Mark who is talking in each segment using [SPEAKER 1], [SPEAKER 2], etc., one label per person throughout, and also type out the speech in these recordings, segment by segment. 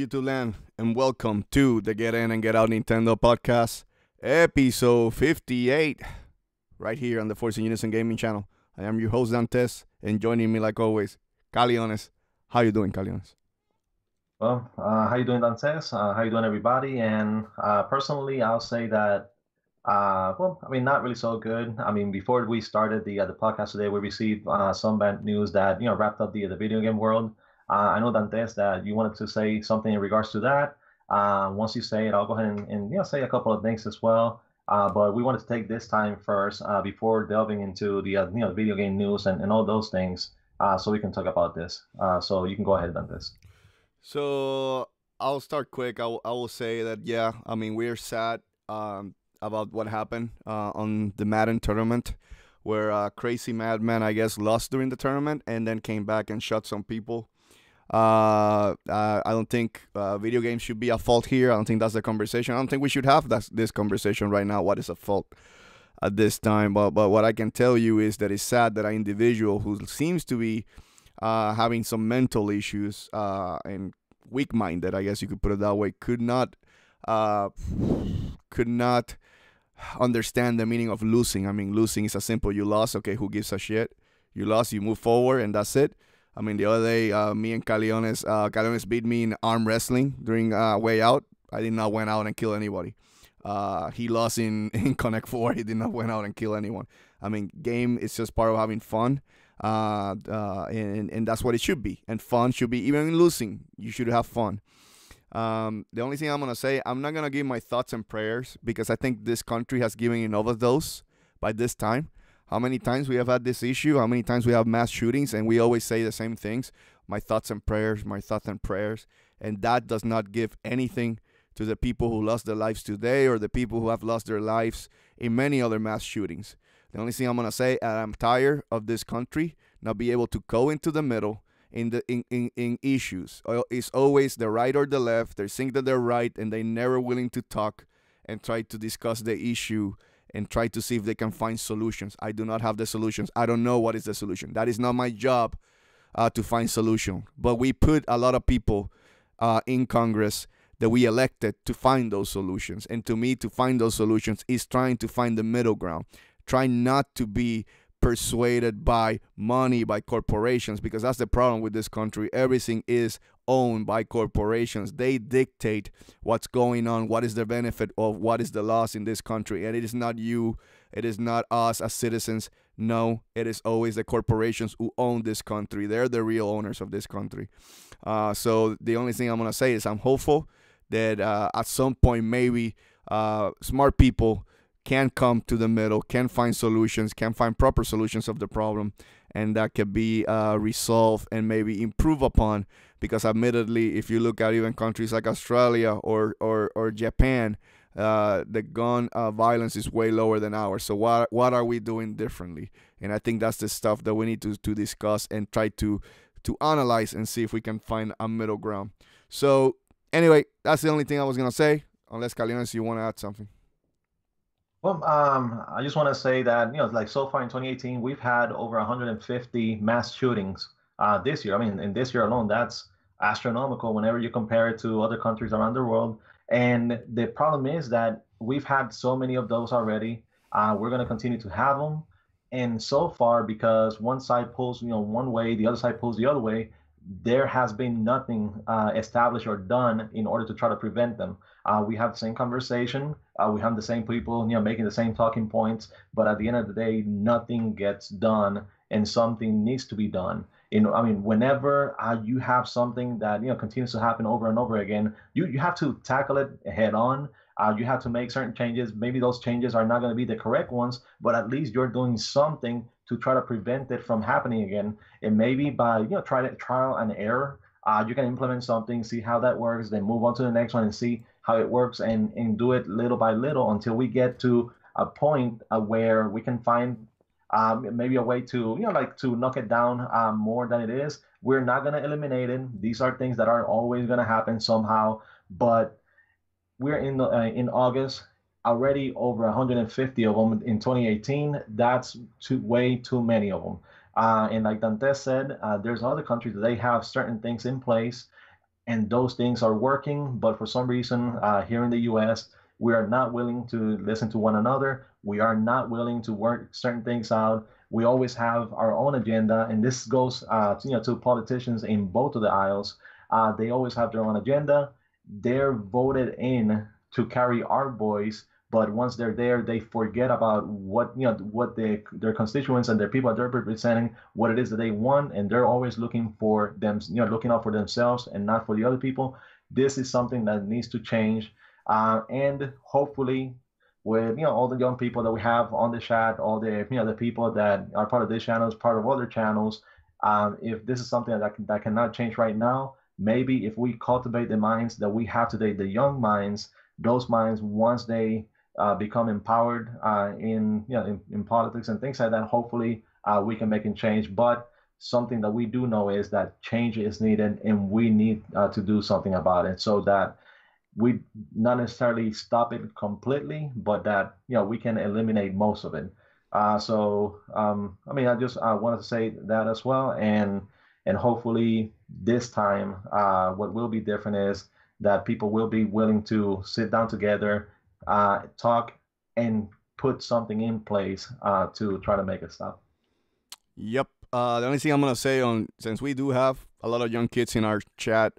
[SPEAKER 1] YouTube land, and welcome to the Get In and Get Out Nintendo podcast, episode 58, right here on the Force In Unison gaming channel. I am your host, Dantes, and joining me, like always, Caleones. How you doing, Caleones?
[SPEAKER 2] Well, how you doing, Dantes? How you doing, everybody? And personally, I'll say that, not really so good. I mean, before we started the podcast today, we received some bad news that wrapped up the video game world. I know, Dantes, that you wanted to say something in regards to that. Once you say it, I'll go ahead and say a couple of things as well. But we wanted to take this time first before delving into the video game news and all those things, so we can talk about this. So you can go ahead, Dantes.
[SPEAKER 1] So I'll start quick. I will say that yeah, I mean we're sad about what happened on the Madden tournament, where crazy madman I guess lost during the tournament and then came back and shot some people. I don't think video games should be a fault here. I don't think that's the conversation. I don't think we should have this conversation right now. What is a fault at this time? But what I can tell you is that it's sad that an individual who seems to be having some mental issues and weak-minded, I guess you could put it that way, uh, could not understand the meaning of losing. I mean, losing is a simple: you lost. Okay, who gives a shit? You lost. You move forward, and that's it. I mean, the other day, me and Caleones beat me in arm wrestling during Way Out. I did not went out and kill anybody. He lost in Connect 4. He did not went out and kill anyone. I mean, game is just part of having fun. And that's what it should be. And fun should be, even in losing, you should have fun. The only thing I'm going to say, I'm not going to give my thoughts and prayers because I think this country has given enough of those by this time. How many times we have had this issue, how many times we have mass shootings, and we always say the same things. My thoughts and prayers, my thoughts and prayers. And that does not give anything to the people who lost their lives today or the people who have lost their lives in many other mass shootings. The only thing I'm going to say, I'm tired of this country not be able to go into the middle in issues. It's always the right or the left. They think that they're right, and they're never willing to talk and try to discuss the issue and try to see if they can find solutions. I do not have the solutions. I don't know what is the solution. That is not my job to find solution. But we put a lot of people in Congress that we elected to find those solutions. And to me, to find those solutions is trying to find the middle ground. Try not to be persuaded by money, by corporations, because that's the problem with this country. Everything is owned by corporations. They dictate what's going on, what is the benefit of what is the loss in this country. And it is not you, it is not us as citizens. No, it is always the corporations who own this country. They're the real owners of this country. So the only thing I'm going to say is I'm hopeful that at some point maybe smart people can come to the middle, can find solutions, can find proper solutions of the problem, and that can be resolved and maybe improve upon. Because admittedly, if you look at even countries like Australia or Japan, the gun violence is way lower than ours. So what are we doing differently? And I think that's the stuff that we need to discuss and try to analyze and see if we can find a middle ground. So anyway, that's the only thing I was gonna say. Unless Calinas, you want to add something?
[SPEAKER 2] Well, I just want to say that, like so far in 2018, we've had over 150 mass shootings this year. I mean, in this year alone, that's astronomical whenever you compare it to other countries around the world. And the problem is that we've had so many of those already. We're going to continue to have them. And so far, because one side pulls, one way, the other side pulls the other way, there has been nothing established or done in order to try to prevent them. We have the same conversation. We have the same people, making the same talking points. But at the end of the day, nothing gets done, and something needs to be done. I mean, whenever you have something that continues to happen over and over again, you have to tackle it head on. You have to make certain changes. Maybe those changes are not going to be the correct ones, but at least you're doing something to try to prevent it from happening again. And maybe by trial and error, you can implement something, see how that works, then move on to the next one and see how it works, and do it little by little until we get to a point where we can find maybe a way to like to knock it down more than it is. We're not going to eliminate it. These are things that are always going to happen somehow, but we're in August, already over 150 of them in 2018. That's way too many of them. And like Dantes said, there's other countries that they have certain things in place, and those things are working. But for some reason, here in the U.S., we are not willing to listen to one another. We are not willing to work certain things out. We always have our own agenda, and this goes, to politicians in both of the aisles. They always have their own agenda. They're voted in to carry our voice, but once they're there, they forget about what their constituents and their people that they're representing, what it is that they want, and they're always looking for them, looking out for themselves and not for the other people. This is something that needs to change, and hopefully, with all the young people that we have on the chat, all the people that are part of this channel, part of other channels, if this is something that cannot change right now, maybe if we cultivate the minds that we have today, the young minds, those minds, once they become empowered in politics and things like that, hopefully we can make a change. But something that we do know is that change is needed, and we need to do something about it, so that we not necessarily stop it completely, but that we can eliminate most of it. I mean, I just wanted to say that as well, and hopefully this time, what will be different is that people will be willing to sit down together, talk, and put something in place to try to make it stop.
[SPEAKER 1] Yep. The only thing I'm gonna say on, since we do have a lot of young kids in our chat,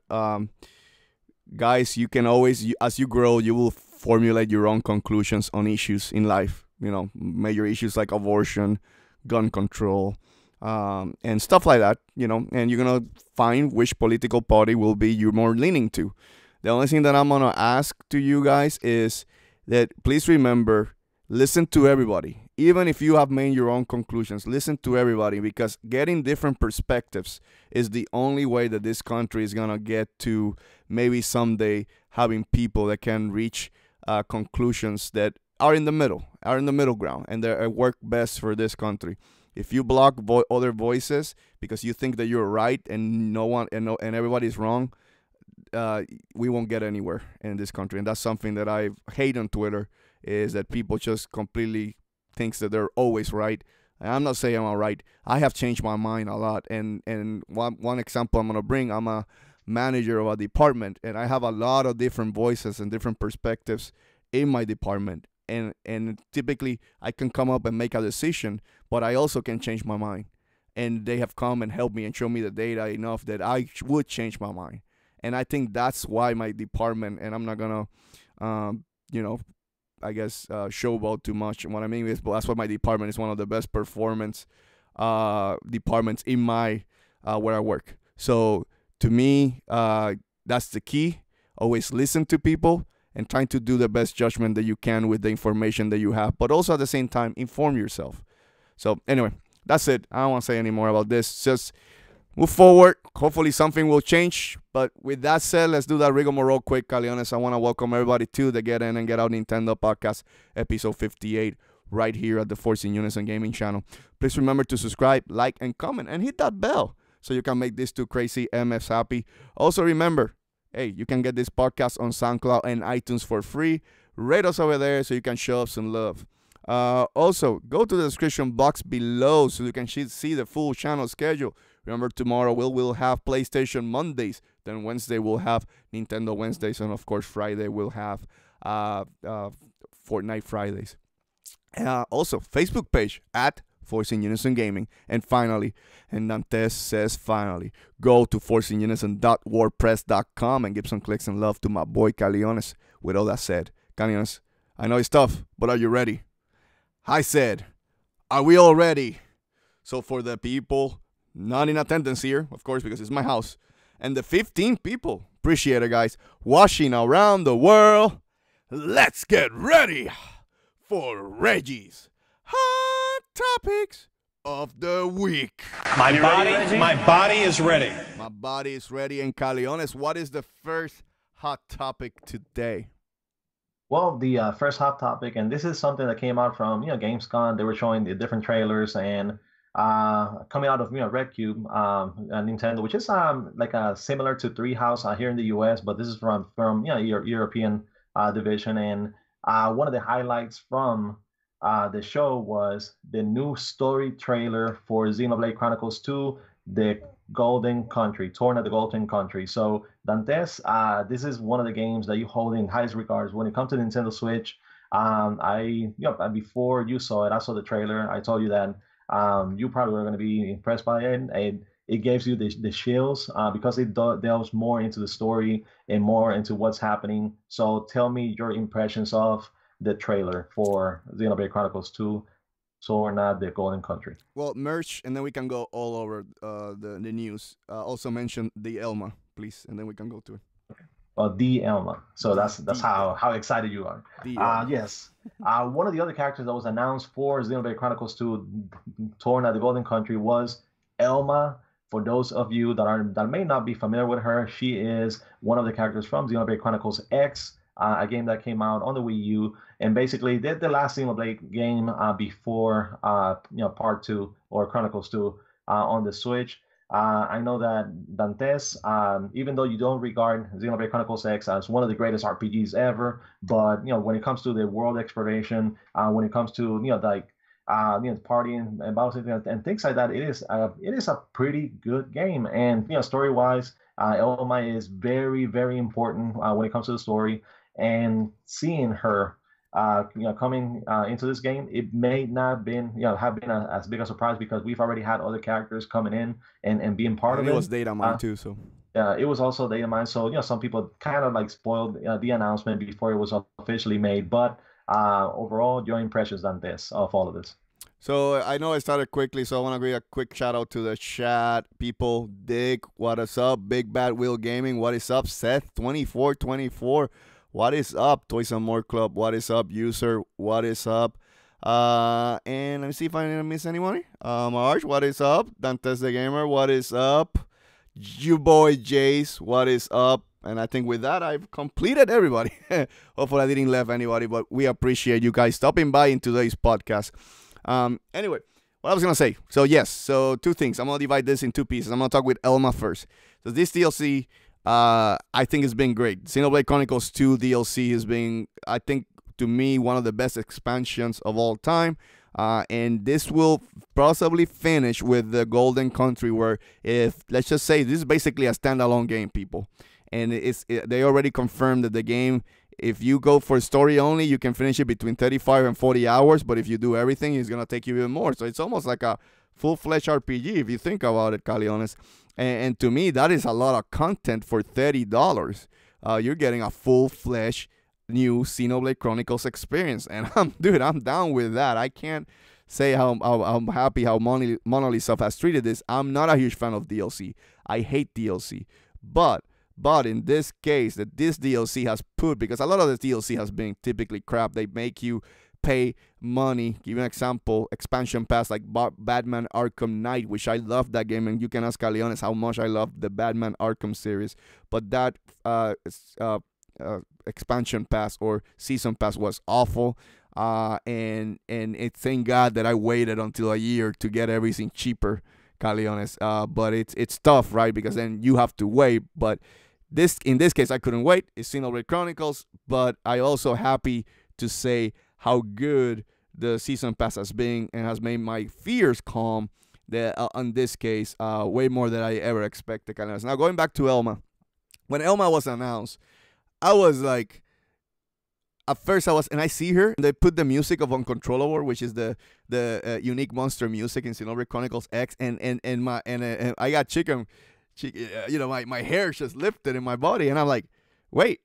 [SPEAKER 1] guys, you can always, as you grow, you will formulate your own conclusions on issues in life. Major issues like abortion, gun control, and stuff like that. And you're gonna find which political party will be you more leaning to. The only thing that I'm gonna ask to you guys is that please remember, listen to everybody. Even if you have made your own conclusions, listen to everybody, because getting different perspectives is the only way that this country is gonna get to maybe someday having people that can reach conclusions that are in the middle ground, and they work best for this country. If you block other voices because you think that you're right and no one and everybody's wrong, we won't get anywhere in this country. And that's something that I hate on Twitter, is that people just completely thinks that they're always right. And I'm not saying I'm all right. I have changed my mind a lot. And one example I'm gonna bring, I'm a manager of a department, and I have a lot of different voices and different perspectives in my department. And typically I can come up and make a decision, but I also can change my mind. And they have come and helped me and show me the data enough that I would change my mind. And I think that's why my department, and I'm not gonna, I guess, showboat too much. And what I mean is, that's why my department is one of the best performance departments in my where I work. So to me, that's the key. Always listen to people and trying to do the best judgment that you can with the information that you have, but also at the same time, inform yourself. So anyway, that's it. I don't want to say any more about this. Just move forward. Hopefully something will change. But with that said, let's do that rigmarole quick, Caleones. I want to welcome everybody to the Get In and Get Out Nintendo podcast, episode 58, right here at the Force In Unison gaming channel. Please remember to subscribe, like, and comment, and hit that bell so you can make these two crazy MFs happy. Also remember, hey, you can get this podcast on SoundCloud and iTunes for free. Rate us over there so you can show us some love. Also, go to the description box below so you can see the full channel schedule. Remember, tomorrow we'll have PlayStation Mondays. Then Wednesday we'll have Nintendo Wednesdays. And, of course, Friday we'll have Fortnite Fridays. Also, Facebook page at Force In Unison Gaming. And finally, and Dantes says finally, go to forceinunison.wordpress.com and give some clicks and love to my boy Caleones. With all that said, Caleones, I know it's tough, but are you ready? I said, are we all ready? So for the people not in attendance here, of course, because it's my house, and the 15 people, appreciate it, guys, watching around the world, let's get ready for Reggie's Hot Topics of the Week.
[SPEAKER 3] My body is ready.
[SPEAKER 1] My body is ready. And Caleones, what is the first hot topic today?
[SPEAKER 2] Well, the first hot topic, and this is something that came out from Gamescom. They were showing the different trailers, and coming out of Red Cube, Nintendo, which is like similar to Treehouse here in the U.S., but this is from your European division. And one of the highlights from the show was the new story trailer for Xenoblade Chronicles 2, the Golden Country, Torn at the Golden Country. So Dantes, this is one of the games that you hold in highest regards when it comes to Nintendo Switch. Before you saw it, I saw the trailer. I told you that you probably were going to be impressed by it. And it gives you the chills because it delves more into the story and more into what's happening. So tell me your impressions of the trailer for Xenoblade Chronicles 2, Sorna, the Golden Country.
[SPEAKER 1] Well, merch, and then we can go all over the news. Also mention the Elma, please, and then we can go to it.
[SPEAKER 2] The Elma. So that's how excited you are. Yes. One of the other characters that was announced for Xenoblade Chronicles 2, Torna, the Golden Country, was Elma. For those of you that may not be familiar with her, she is one of the characters from Xenoblade Chronicles X, a game that came out on the Wii U, and basically did the last Xenoblade game before Part 2 or Chronicles 2 on the Switch. I know that Dantes, even though you don't regard Xenoblade Chronicles X as one of the greatest RPGs ever, but when it comes to the world exploration, when it comes to partying and battles and things like that, it is a pretty good game. And story wise, Elma is very, very important when it comes to the story. And seeing her coming into this game, it may not have been as big a surprise because we've already had other characters coming in and being part of it.
[SPEAKER 1] It was data mine too, so.
[SPEAKER 2] It was also data mine, so some people kind of like spoiled the announcement before it was officially made. But overall, your impressions on this of all of this?
[SPEAKER 1] So I know I started quickly, so I want to give a quick shout out to the chat people. Dick, what is up? Big Bad Wheel Gaming, what is up? Seth 2424. What is up, Toys and More Club? What is up, User? What is up? And let me see if I didn't miss anyone. Marge, what is up? Dantes the Gamer, what is up? You boy Jace, what is up? And I think with that, I've completed everybody. Hopefully I didn't leave anybody, but we appreciate you guys stopping by in today's podcast. Anyway, what I was going to say. So yes, so two things. I'm going to divide this in two pieces. I'm going to talk with Elma first. So this DLC... I think it's been great. Xenoblade Chronicles 2 DLC has been, I think, to me, one of the best expansions of all time. And this will possibly finish with the Golden Country, where let's just say, this is basically a standalone game, people. And they already confirmed that the game, if you go for story only, you can finish it between 35 and 40 hours. But if you do everything, it's going to take you even more. So it's almost like a full-fledged RPG, if you think about it, Caleones. And to me, that is a lot of content for $30. You're getting a full-fledged new Xenoblade Chronicles experience. And I'm down with that. I can't say how happy how Monolith Soft has treated this. I'm not a huge fan of DLC. I hate DLC. But in this case, that this DLC has put, because a lot of the DLC has been typically crap. They make you pay money. Give an example, expansion pass like Batman Arkham Knight, which I love that game, and you can ask Caleones how much I love the Batman Arkham series. But that expansion pass or season pass was awful, and thank God that I waited until a year to get everything cheaper, Caleones. But it's tough, right? Because then you have to wait. But in this case, I couldn't wait. It's Xenoblade Chronicles, but I also happy to say how good the season pass has been and has made my fears calm. That on this case, way more than I ever expected. Now going back to Elma, when Elma was announced, I was like, at first and I see her, and they put the music of Uncontrollable, which is the unique monster music in Xenoblade Chronicles X, and I got chicken, my hair just lifted in my body, and I'm like, wait,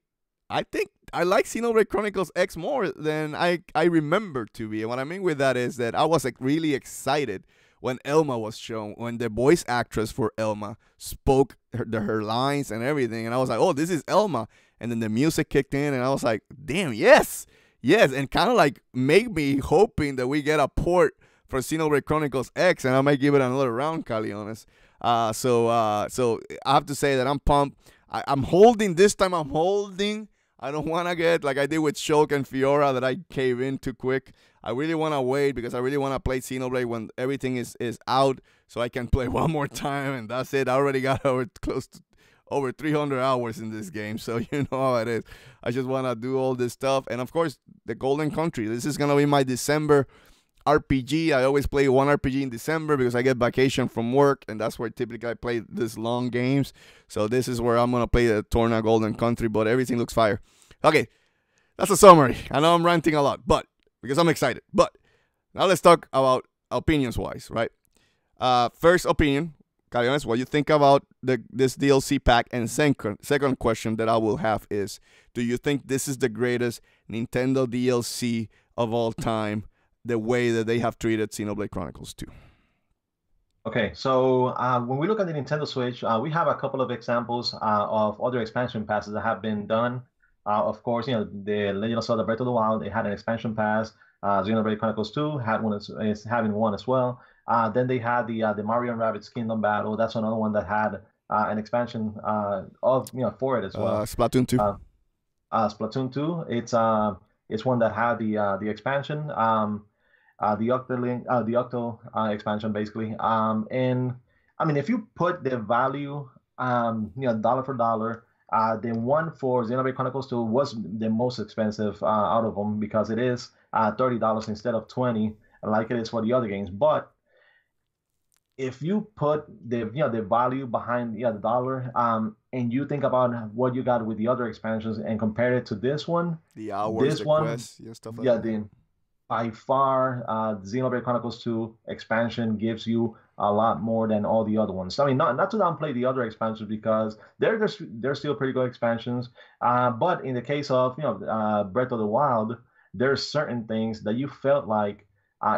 [SPEAKER 1] I think I like Xenoblade Chronicles X more than I remember to be. And what I mean with that is that I was like really excited when Elma was shown, when the voice actress for Elma spoke her lines and everything. And I was like, oh, this is Elma. And then the music kicked in, and I was like, damn, yes. And kind of like make me hoping that we get a port for Xenoblade Chronicles X, and I might give it another round, Caleones. So I have to say that I'm pumped. I'm holding this time. I don't want to get like I did with Shulk and Fiora that I cave in too quick. I really want to wait because I really want to play Xenoblade when everything is out so I can play one more time, and that's it. I already got over close to over 300 hours in this game, so you know how it is. I just want to do all this stuff. And of course, the Golden Country. This is going to be my December RPG. I always play one RPG in December because I get vacation from work, and that's where typically I play these long games. So this is where I'm going to play the Torna Golden Country, but everything looks fire. Okay, that's a summary. I know I'm ranting a lot, but because I'm excited. But now let's talk about opinions-wise, right? First opinion, Caleones, what you think about this DLC pack? And second question that I will have is, do you think this is the greatest Nintendo DLC of all time, the way that they have treated Xenoblade Chronicles 2?
[SPEAKER 2] Okay, so when we look at the Nintendo Switch, we have a couple of examples of other expansion passes that have been done. Of course, the Legend of Zelda Breath of the Wild, it had an expansion pass. Xenoblade Chronicles 2 had one, is having one as well. Then they had the Mario and Rabbids Kingdom Battle. That's another one that had an expansion for it as well.
[SPEAKER 1] Splatoon 2.
[SPEAKER 2] Splatoon 2. It's one that had the expansion. The Octo expansion basically. And I mean, if you put the value, dollar for dollar, the one for Xenoblade Chronicles 2 was the most expensive out of them because it is $30 instead of $20, like it is for the other games. But if you put the value behind the dollar, and you think about what you got with the other expansions and compare it to this one,
[SPEAKER 1] the hours, quests, stuff like that.
[SPEAKER 2] By far, Xenoblade Chronicles 2 expansion gives you a lot more than all the other ones. I mean, not to downplay the other expansions because they're still pretty good expansions. But in the case of Breath of the Wild, there's certain things that you felt like,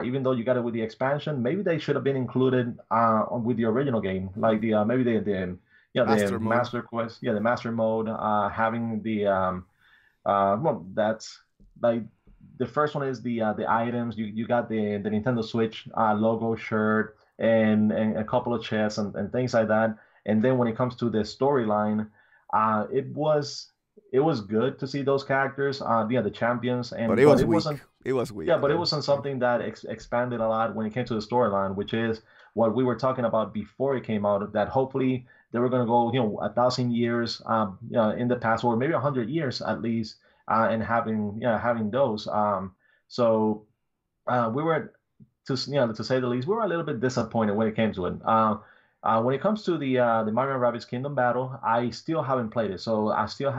[SPEAKER 2] even though you got it with the expansion, maybe they should have been included with the original game, like maybe the master quest, the master mode, having the that's like. The first one is the items. You got the Nintendo Switch logo shirt and a couple of chests and things like that. And then when it comes to the storyline, it was good to see those characters, the champions. And
[SPEAKER 1] but it was weak. It was weak.
[SPEAKER 2] Yeah, but it wasn't something that expanded a lot when it came to the storyline, which is what we were talking about before it came out. That hopefully they were going to go 1,000 years in the past, or maybe 100 years at least. And having those, so we were, to say the least, we were a little bit disappointed when it came to it. When it comes to the Mario and Rabbids Kingdom Battle, I still haven't played it, so I still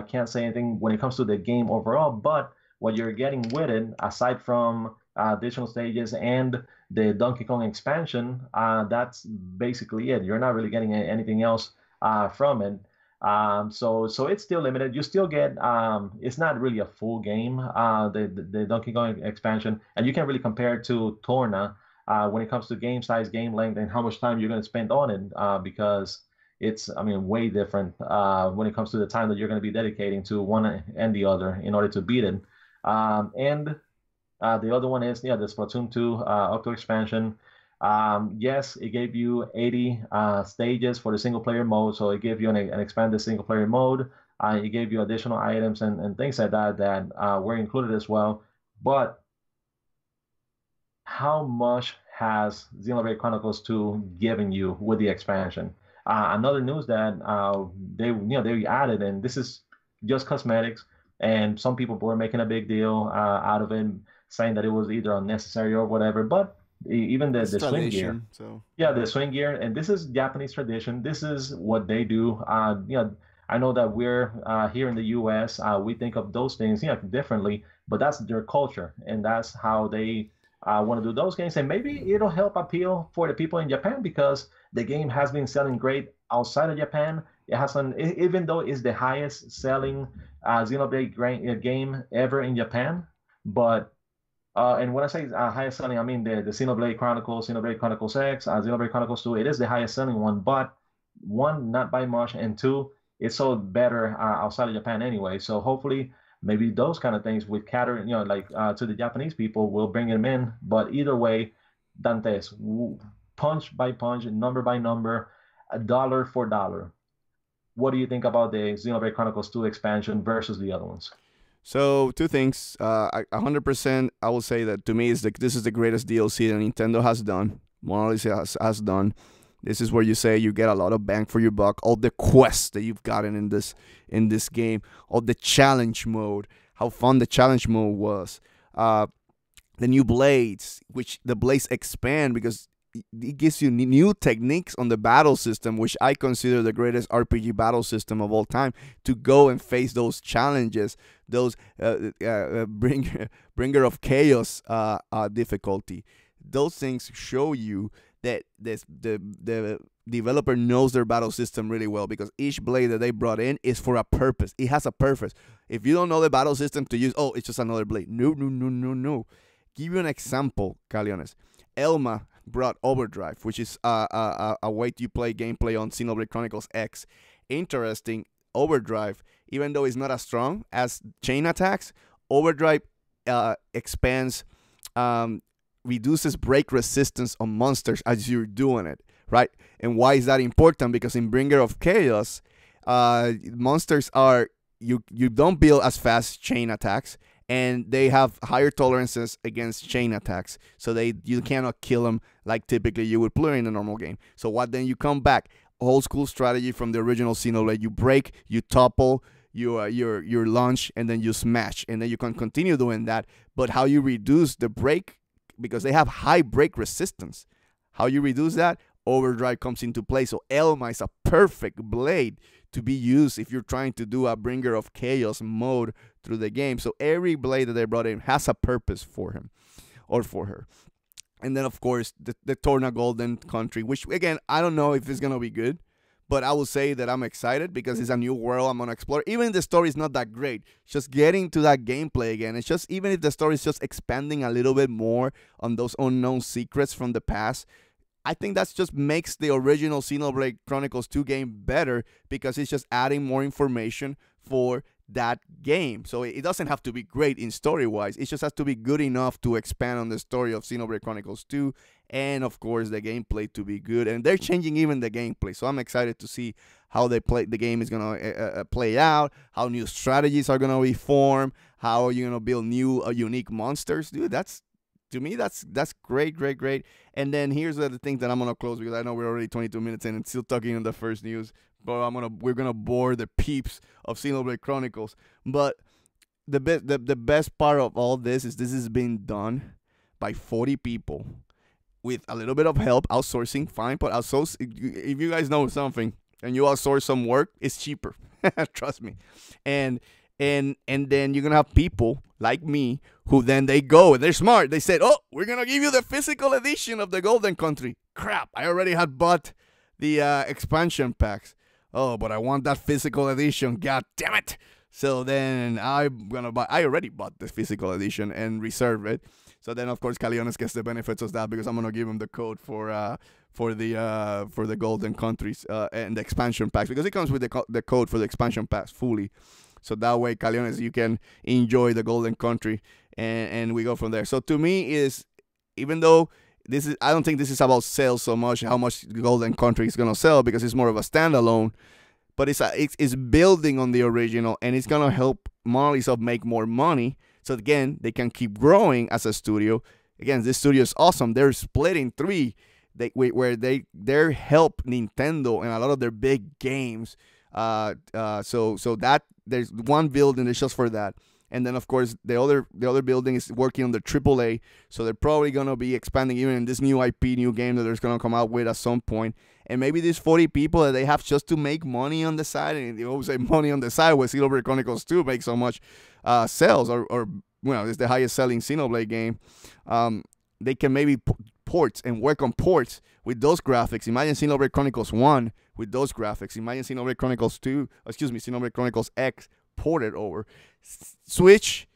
[SPEAKER 2] can't say anything when it comes to the game overall. But what you're getting with it, aside from additional stages and the Donkey Kong expansion, that's basically it. You're not really getting anything else from it. So it's still limited. You still get it's not really a full game, the Donkey Kong expansion, and you can't really compare it to Torna when it comes to game size, game length, and how much time you're going to spend on it, because it's, I mean, way different when it comes to the time that you're going to be dedicating to one and the other in order to beat it. And the other one is the Splatoon 2 Octo expansion. Yes, it gave you 80 stages for the single player mode, so it gave you an expanded single player mode. It gave you additional items and things like that were included as well. But how much has Xenoblade Chronicles 2 given you with the expansion? Another news that they added, and this is just cosmetics, and some people were making a big deal out of it, saying that it was either unnecessary or whatever, but even the swing gear. So the swing gear, and this is Japanese tradition. This is what they do. I know that we're here in the U.S. We think of those things differently, but that's their culture, and that's how they want to do those games. And maybe it'll help appeal for the people in Japan because the game has been selling great outside of Japan. It has even though it's the highest selling Xenoblade game ever in Japan, but. And when I say highest selling, I mean the Xenoblade Chronicles, Xenoblade Chronicles X, Xenoblade Chronicles 2. It is the highest selling one, but one, not by much, and two, it's sold better outside of Japan anyway. So hopefully, maybe those kind of things with cater, to the Japanese people will bring them in. But either way, Dantes, punch by punch, number by number, dollar for dollar. What do you think about the Xenoblade Chronicles 2 expansion versus the other ones?
[SPEAKER 1] So, two things. 100%, I will say that to me, this is the greatest DLC that Nintendo has done. Monolith has done. This is where you say you get a lot of bang for your buck. All the quests that you've gotten in this game, all the challenge mode, how fun the challenge mode was. The new blades, which the blades expand because it gives you new techniques on the battle system, which I consider the greatest RPG battle system of all time, to go and face those challenges, those bringer of chaos difficulty. Those things show you that the developer knows their battle system really well, because each blade that they brought in is for a purpose. It has a purpose. If you don't know the battle system to use, it's just another blade. No. Give you an example, Caleones. Elma brought Overdrive, which is a way to play gameplay on Xenoblade Chronicles X. Interesting, Overdrive, even though it's not as strong as chain attacks, Overdrive expands, reduces break resistance on monsters as you're doing it, right? And why is that important? Because in Bringer of Chaos, monsters are, you don't build as fast chain attacks, and they have higher tolerances against chain attacks, so you cannot kill them like typically you would play in a normal game. So then you come back, old school strategy from the original Xenoblade. You break, you topple, you launch, and then you smash, and then you can continue doing that. But how you reduce the break, because they have high break resistance, how you reduce that? Overdrive comes into play. So Elma is a perfect blade to be used if you're trying to do a Bringer of Chaos mode through the game. So every blade that they brought in has a purpose for him or for her. And then, of course, the Torna Golden Country, which, again, I don't know if it's going to be good, but I will say that I'm excited because it's a new world I'm going to explore. Even if the story is not that great, just getting to that gameplay again. It's just, even if the story is just expanding a little bit more on those unknown secrets from the past, I think that just makes the original Xenoblade Chronicles 2 game better, because it's just adding more information for that game. So it doesn't have to be great in story-wise. It just has to be good enough to expand on the story of Xenoblade Chronicles 2, and, of course, the gameplay to be good. And they're changing even the gameplay. So I'm excited to see how the game is going to play out, how new strategies are going to be formed, how you're going to build new unique monsters. Dude, to me, that's great. And then here's the thing that I'm gonna close, because I know we're already 22 minutes in and still talking on the first news. But we're gonna bore the peeps of Xenoblade Chronicles. But the best part of all this is being done by 40 people with a little bit of help, outsourcing, fine. But if you guys know something and you outsource some work, it's cheaper. Trust me. And then you're gonna have people like me who then they go and they're smart. They said, we're gonna give you the physical edition of the Golden Country. Crap, I already had bought the expansion packs. But I want that physical edition. God damn it. So then I'm gonna buy. I already bought the physical edition and reserved it. So then, of course, Caleones gets the benefits of that, because I'm gonna give him the code for the Golden Countries and the expansion packs, because it comes with the code for the expansion packs fully. So that way, Caleones, you can enjoy the Golden Country, and we go from there. So to me, even though I don't think this is about sales so much, how much the Golden Country is gonna sell, because it's more of a standalone. But it's building on the original, and it's gonna help Monolith Soft make more money. So again, they can keep growing as a studio. Again, this studio is awesome. They're split in three, where they help Nintendo and a lot of their big games. So that there's one building that's just for that, and then, of course, the other building is working on the AAA. So they're probably gonna be expanding even in this new IP, new game that they're gonna come out with at some point. And maybe these 40 people that they have just to make money on the side, and they always say money on the side, where Xenoblade Chronicles 2 makes so much sales, or it's the highest selling Xenoblade game. They can maybe ports and work on ports with those graphics. Imagine Xenoblade Chronicles 1 with those graphics. Imagine Xenoblade Chronicles Xenoblade Chronicles X ported over. Switch,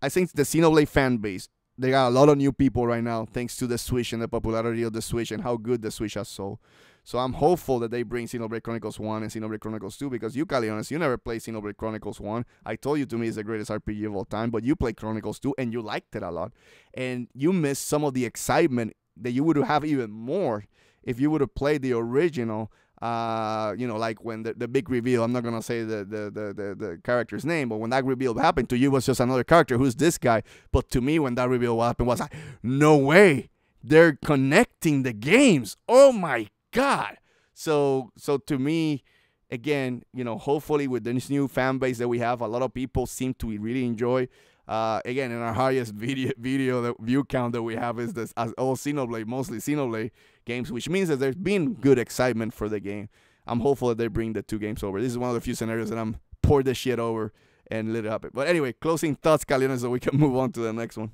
[SPEAKER 1] I think the Xenoblade fan base, they got a lot of new people right now thanks to the Switch and the popularity of the Switch and how good the Switch has sold. So I'm hopeful that they bring Xenoblade Chronicles 1 and Xenoblade Chronicles 2, because you, Caleones, you never played Xenoblade Chronicles 1. I told you, to me, it's the greatest RPG of all time, but you played Chronicles 2 and you liked it a lot. And you missed some of the excitement that you would have even more if you would have played the original. Like when the big reveal, I'm not going to say the character's name, but when that reveal happened to you, it was just another character. Who's this guy? But to me, when that reveal happened, was like, no way. They're connecting the games. Oh my God. So to me, again, hopefully with this new fan base that we have, a lot of people seem to really enjoy. Again, in our highest video view count that we have is this as all Xenoblade, mostly Xenoblade games, which means that there's been good excitement for the game. I'm hopeful that they bring the two games over. This is one of the few scenarios that I'm poured this shit over and let it happen. But anyway, closing thoughts, Caleones, so we can move on to the next one.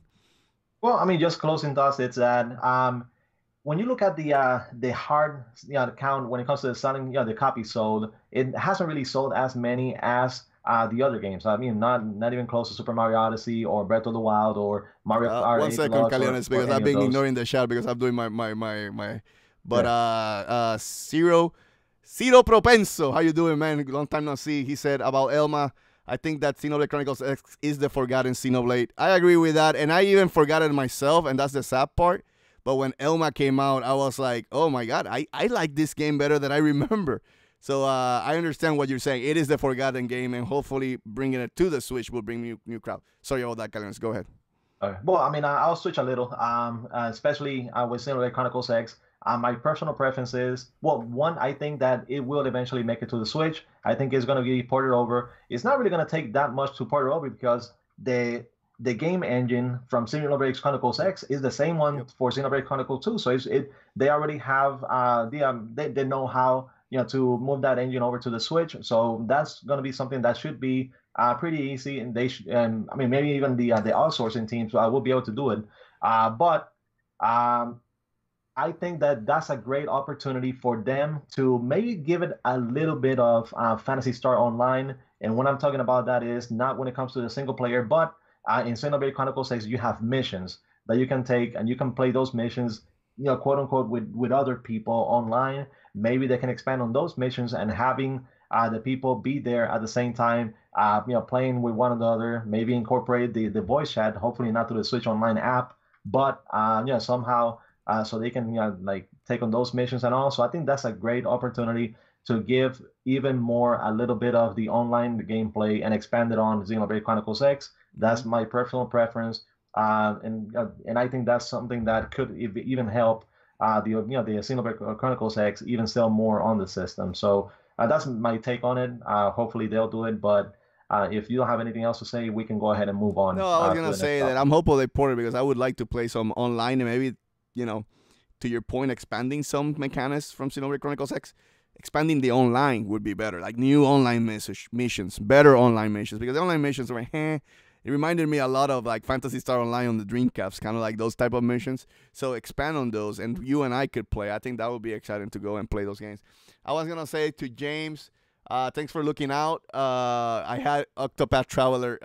[SPEAKER 2] Well, I mean, just closing thoughts. It's that when you look at the hard count when it comes to selling the copies sold, it hasn't really sold as many as the other games. I mean, not even close to Super Mario Odyssey or Breath of the Wild or Mario Kart 8
[SPEAKER 1] 1 second, Caleones, because I've been ignoring the chat because I'm doing my. But Ciro Propenso, how you doing, man? Long time no see. He said about Elma, I think that Xenoblade Chronicles X is the forgotten Xenoblade. I agree with that, and I even forgot it myself, and that's the sad part. But when Elma came out, I was like, oh my God, I like this game better than I remember. So I understand what you're saying. It is the forgotten game, and hopefully bringing it to the Switch will bring new crowd. Sorry about that, Caleones. Go ahead.
[SPEAKER 2] Well, I mean, I'll switch a little, especially with Xenoblade Chronicles X. My personal preference is, well, one, I think that it will eventually make it to the Switch. I think it's going to be ported over. It's not really going to take that much to port it over because the game engine from Xenoblade Chronicles X is the same one for Xenoblade Chronicles 2. So they already have they know how to move that engine over to the Switch. So that's going to be something that should be pretty easy, and they should, and I mean maybe even the outsourcing teams will be able to do it. But I think that that's a great opportunity for them to maybe give it a little bit of Phantasy Star Online. And when I'm talking about that is not when it comes to the single player, but in Xenoblade Chronicles 6, you have missions that you can take and you can play those missions, quote unquote, with other people online. Maybe they can expand on those missions and having the people be there at the same time, playing with one another, maybe incorporate the voice chat, hopefully not through the Switch Online app, but somehow so they can take on those missions. And also I think that's a great opportunity to give even more a little bit of the online gameplay and expand it on Xenoblade Chronicles X. That's my personal preference, and I think that's something that could even help the Xenoblade Chronicles X even sell more on the system. So that's my take on it. Hopefully they'll do it, but if you don't have anything else to say, we can go ahead and move on.
[SPEAKER 1] No, I was gonna say that I'm hopeful they port it because I would like to play some online and maybe to your point, expanding some mechanics from Xenoblade Chronicles X. Expanding the online would be better, like new online missions, better online missions, because the online missions were, it reminded me a lot of like Phantasy Star Online on the Dreamcast, kind of like those type of missions. So expand on those, and you and I could play. I think that would be exciting to go and play those games. I was going to say to James, thanks for looking out. I had Octopath Traveler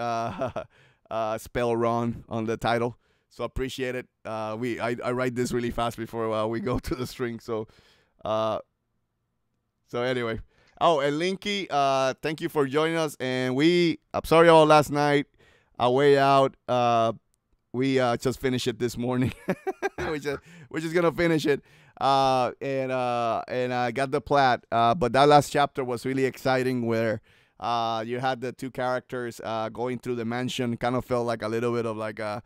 [SPEAKER 1] spell wrong on the title, so appreciate it. I write this really fast before we go to the string, so... So anyway, and Linky, thank you for joining us. And I'm sorry about last night, our way out. We just finished it this morning. We're just gonna finish it. And I got the plat. But that last chapter was really exciting, where you had the two characters going through the mansion. Kind of felt like a little bit of like a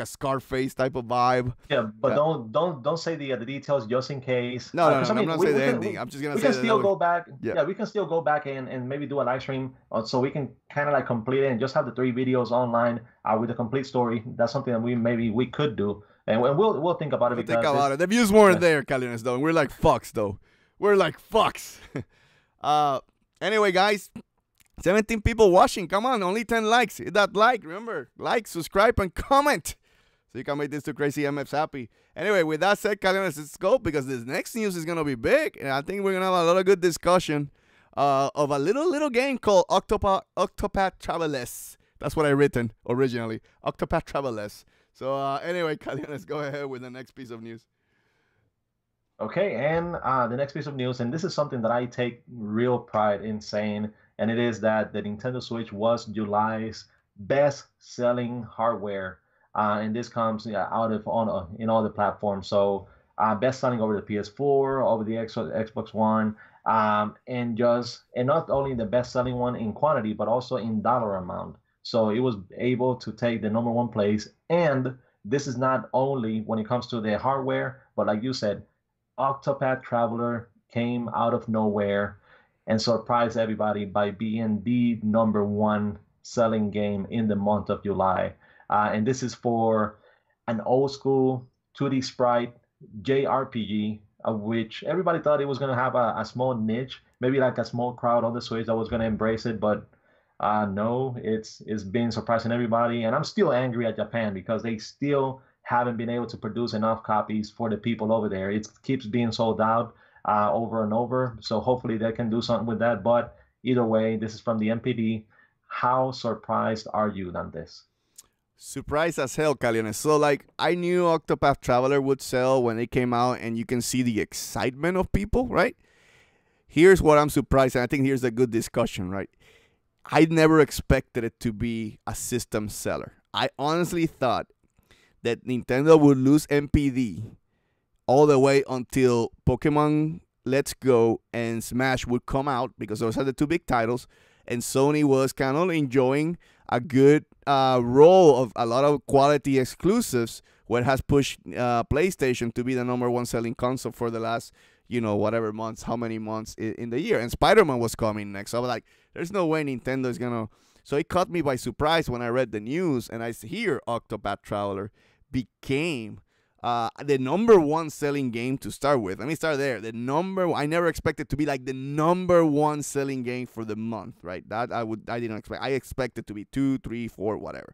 [SPEAKER 1] Scarface type of vibe.
[SPEAKER 2] Yeah, but don't say the details just in case.
[SPEAKER 1] No, I'm not saying the ending. I'm just gonna say
[SPEAKER 2] we can still go back.
[SPEAKER 1] Yeah,
[SPEAKER 2] we can still go back and maybe do a live stream so we can kind of like complete it and just have the 3 videos online with the complete story. That's something that we could do, and we'll think about it.
[SPEAKER 1] We'll think about it. The views weren't there, Caleones, though. We're like fucks, though. We're like fucks. Anyway, guys. 17 people watching. Come on, only 10 likes. Hit that like. Remember, like, subscribe, and comment so you can make these two crazy MFs happy. Anyway, with that said, Caleones, let's go because this next news is going to be big. And I think we're going to have a lot of good discussion of a little game called Octopath Travelers. That's what I written originally. Octopath Travelers. So anyway, Caleones, go ahead with the next piece of news.
[SPEAKER 2] Okay, and the next piece of news, and this is something that I take real pride in saying, and it is that the Nintendo Switch was July's best-selling hardware, and this comes out of in all the platforms. So best-selling over the PS4, over the Xbox One, and not only the best-selling one in quantity, but also in dollar amount. So it was able to take the #1 place, and this is not only when it comes to the hardware, but like you said, Octopath Traveler came out of nowhere and surprised everybody by being the #1 selling game in the month of July. And this is for an old school 2D sprite JRPG, of which everybody thought it was going to have a small niche, maybe like a small crowd on the Switch that was going to embrace it, but no, it's been surprising everybody, and I'm still angry at Japan because they still haven't been able to produce enough copies for the people over there. It keeps being sold out over and over. So hopefully they can do something with that. But either way, this is from the MPD. How surprised are you, Dantes?
[SPEAKER 1] Surprised as hell, Caleones. So, like, I knew Octopath Traveler would sell when it came out, and you can see the excitement of people, right? Here's what I'm surprised, and I think here's a good discussion, right? I never expected it to be a system seller. I honestly thought that Nintendo would lose MPD all the way until Pokemon Let's Go and Smash would come out, because those are the two big titles, and Sony was kind of enjoying a good roll of a lot of quality exclusives, what has pushed PlayStation to be the #1 selling console for the last, whatever months, how many months in the year. And Spider-Man was coming next. So I was like, there's no way Nintendo is going to. So it caught me by surprise when I read the news and I hear Octopath Traveler became the #1 selling game to start with. Let me start there. I never expected to be like the #1 selling game for the month, right? That I didn't expect. I expected to be 2, 3, 4, whatever.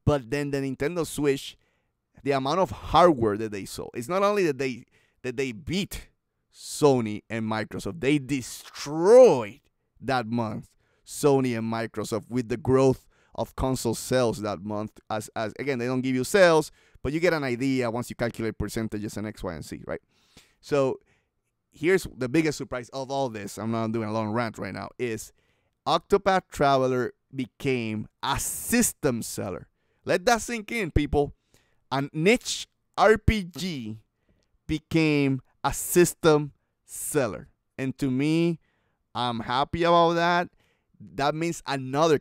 [SPEAKER 1] But then the Nintendo Switch, the amount of hardware that they sold, it's not only that they beat Sony and Microsoft, they destroyed that month Sony and Microsoft with the growth of console sales that month. As again, they don't give you sales, but you get an idea once you calculate percentages and X, Y, and Z, right? So here's the biggest surprise of all this. I'm not doing a long rant right now. Is Octopath Traveler became a system seller. Let that sink in, people. A niche RPG became a system seller. And to me, I'm happy about that. That means another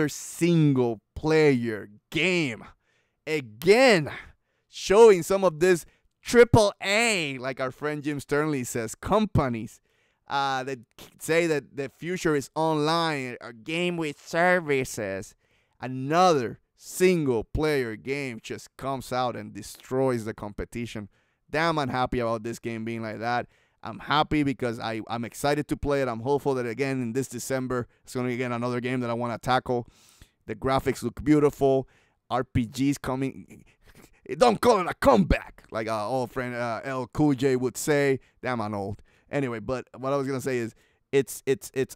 [SPEAKER 1] single player game. Again, showing some of this AAA, like our friend Jim Sternley says, companies that say that the future is online, a game with services. Another single player game just comes out and destroys the competition. Damn, I'm happy about this game being like that. I'm happy because I'm excited to play it. I'm hopeful that, again, in this December, it's going to be, again, another game that I want to tackle. The graphics look beautiful. RPGs coming. Don't call it a comeback, like our old friend L. Cool J would say. Damn, I'm old. Anyway, but what I was going to say is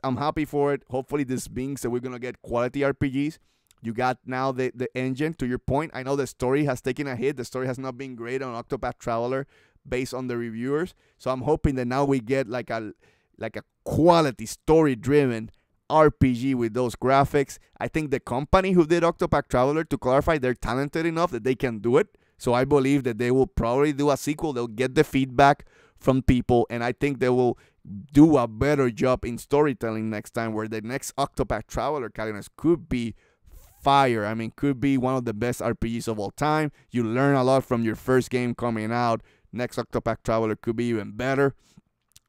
[SPEAKER 1] I'm happy for it. Hopefully this means that we're going to get quality RPGs. You got now the engine, to your point. I know the story has taken a hit. The story has not been great on Octopath Traveler based on the reviewers. So I'm hoping that now we get like a quality story-driven RPG with those graphics. I think the company who did Octopath Traveler, to clarify, they're talented enough that they can do it. So I believe that they will probably do a sequel. They'll get the feedback from people, and I think they will do a better job in storytelling next time, where the next Octopath Traveler, Caleones, could be fire. I mean, could be one of the best RPGs of all time. You learn a lot from your first game coming out. Next Octopath Traveler could be even better.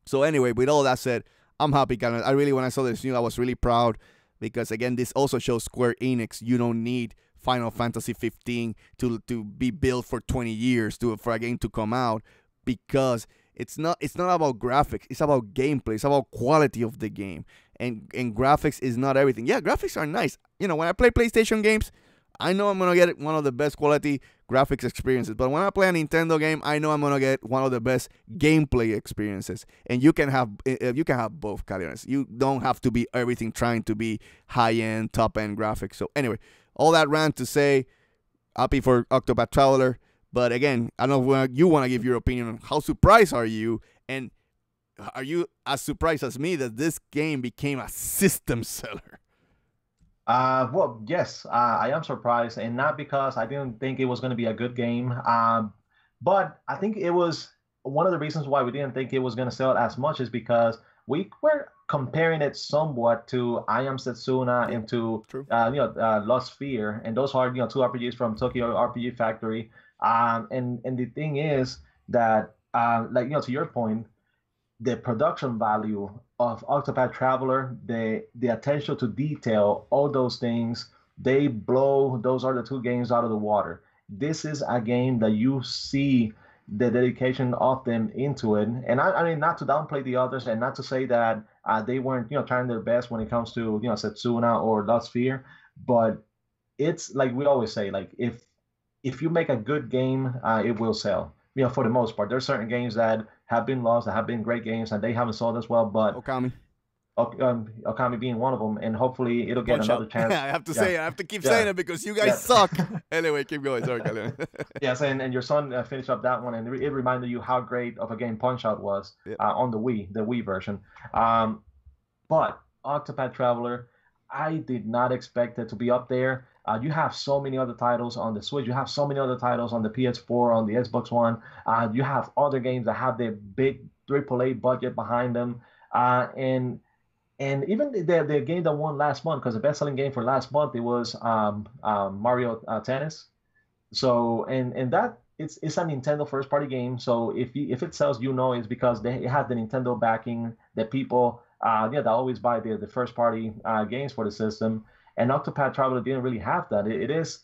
[SPEAKER 1] So anyway, with all that said, I'm happy. When I saw this news, I was really proud, because again, this also shows Square Enix. You don't need Final Fantasy 15 to be built for 20 years for a game to come out, because it's not about graphics. It's about gameplay. It's about quality of the game. And graphics is not everything. Yeah, graphics are nice. When I play PlayStation games, I know I'm going to get one of the best quality graphics experiences. But when I play a Nintendo game, I know I'm going to get one of the best gameplay experiences. And you can have both, Caleones. You don't have to be everything trying to be high-end, top-end graphics. So anyway, all that rant to say, happy for Octopath Traveler. But again, I don't know if you want to give your opinion on how surprised are you, and are you as surprised as me that this game became a system seller?
[SPEAKER 2] Well, yes, I am surprised, and not because I didn't think it was going to be a good game, but I think it was one of the reasons why we didn't think it was going to sell as much is because we were comparing it somewhat to I Am Setsuna and to Lost Sphere, and those are two RPGs from Tokyo RPG Factory. And the thing is that like to your point, the production value of Octopath Traveler, the attention to detail, all those things, they blow those are the two games out of the water. This is a game that you see the dedication of them into it. And I mean, not to downplay the others and not to say that they weren't, trying their best when it comes to, Setsuna or Lost Sphere, but it's like we always say, like if you make a good game, it will sell. For the most part, there's certain games that have been lost, that have been great games, and they haven't sold as well. But
[SPEAKER 1] Okami.
[SPEAKER 2] Okami being one of them, and hopefully it'll get
[SPEAKER 1] Punch
[SPEAKER 2] another
[SPEAKER 1] Out.
[SPEAKER 2] chance.
[SPEAKER 1] I have to say, I have to keep saying it because you guys suck. Anyway, keep going. Sorry, Caleones.
[SPEAKER 2] Yes, and your son finished up that one, and it reminded you how great of a game Punch Out was on the Wii version. But Octopath Traveler, I did not expect it to be up there. You have so many other titles on the Switch. You have so many other titles on the PS4, on the Xbox One. You have other games that have their big AAA budget behind them. And even the game that won last month, because the best-selling game for last month, it was Mario Tennis. So and that it's a Nintendo first-party game. So if it sells, it's because it has the Nintendo backing that people that always buy the first-party games for the system. And Octopath Traveler didn't really have that. It is,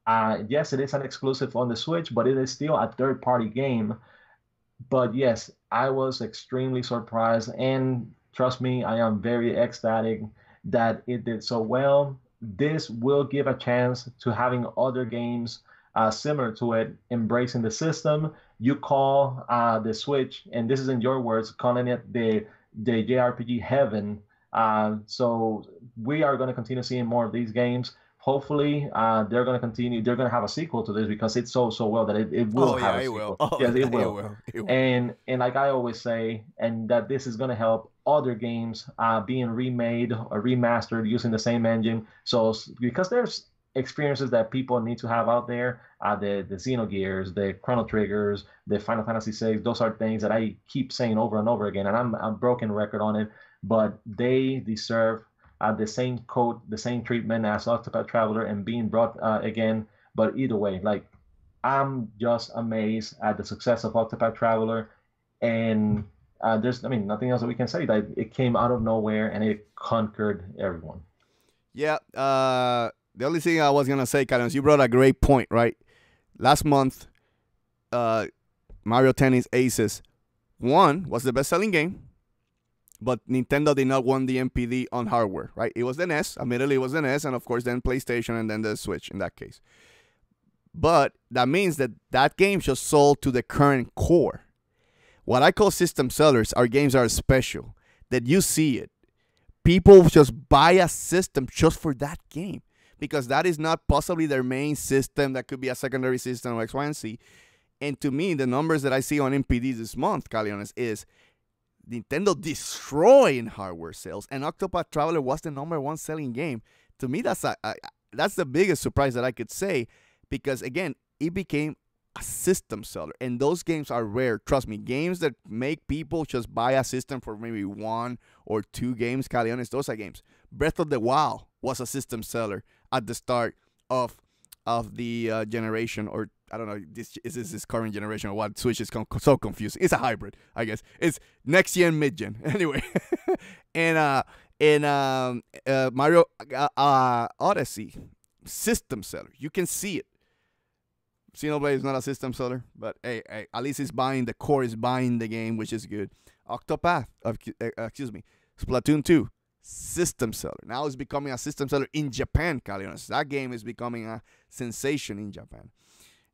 [SPEAKER 2] yes, it is an exclusive on the Switch, but it is still a third-party game. But yes, I was extremely surprised, and trust me, I am very ecstatic that it did so well. This will give a chance to having other games similar to it, embracing the system. You call the Switch, and this is in your words, calling it the JRPG heaven. So we are going to continue seeing more of these games. Hopefully, they're going to continue. They're going to have a sequel to this because it's so well that it will have a sequel. Yes, it will. And like I always say, and that this is going to help other games being remade or remastered using the same engine. So because there's experiences that people need to have out there, the Xenogears, the Chrono Triggers, the Final Fantasy VI, those are things that I keep saying over and over again, and I'm a broken record on it. But they deserve the same code, the same treatment as Octopath Traveler and being brought again. But either way, like I'm just amazed at the success of Octopath Traveler, and there's nothing else that we can say. That it came out of nowhere and it conquered everyone.
[SPEAKER 1] Yeah. The only thing I was gonna say, Caleones, you brought a great point, right? Last month, Mario Tennis Aces 1 was the best-selling game. But Nintendo did not win the NPD on hardware, right? It was the NES. Admittedly, it was the NES, and of course, then PlayStation, and then the Switch in that case. But that means that game just sold to the current core. What I call system sellers are games that are special, that you see it. People just buy a system just for that game because that is not possibly their main system. That could be a secondary system or X, Y, and Z. And to me, the numbers that I see on NPD this month, Caleones, is Nintendo destroying hardware sales, and Octopath Traveler was the #1 selling game. To me, that's the biggest surprise that I could say, because again, it became a system seller, and those games are rare. Trust me, games that make people just buy a system for maybe 1 or 2 games, Caleones, those are games. Breath of the Wild was a system seller at the start of the generation, or I don't know, this current generation or what. Switch is so confusing. It's a hybrid, I guess. It's next gen, mid gen. Anyway, and Mario Odyssey, system seller. You can see it. Xenoblade is not a system seller, but hey, at least it's buying, the core is buying the game, which is good. Octopath, Splatoon 2, system seller. Now it's becoming a system seller in Japan, Caleones. That game is becoming a sensation in Japan.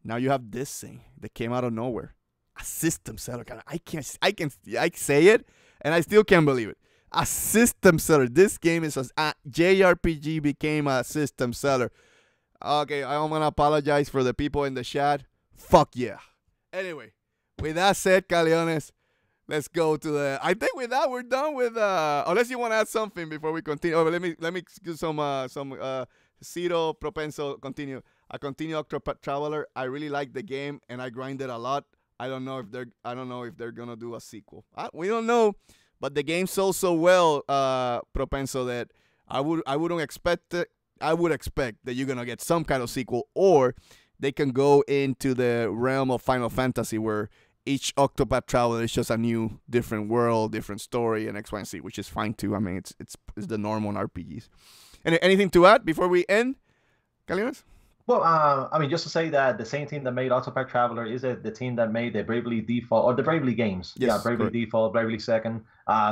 [SPEAKER 1] Now you have this thing that came out of nowhere, a system seller. I say it, and I still can't believe it. A system seller. This game is a JRPG became a system seller. Okay, I'm gonna apologize for the people in the chat. Fuck yeah. Anyway, with that said, Caleones, let's go to the. I think with that we're done with. Unless you want to add something before we continue. Oh, let me do some Ciro Propenso continue. I continue Octopath Traveler. I really like the game and I grinded a lot. I don't know if they're gonna do a sequel. We don't know, but the game sold so well, Propenso, that I wouldn't expect it. I would expect that you're gonna get some kind of sequel, or they can go into the realm of Final Fantasy where each Octopath Traveler is just a new, different world, different story, and X, Y, and Z, which is fine too. I mean, it's the norm on RPGs. Anything to add before we end, Caleones?
[SPEAKER 2] Well, I mean, just to say that the same team that made Octopath Traveler is the team that made the Bravely Default, or the Bravely games.
[SPEAKER 1] Yes,
[SPEAKER 2] yeah, Bravely
[SPEAKER 1] correct.
[SPEAKER 2] Default, Bravely Second.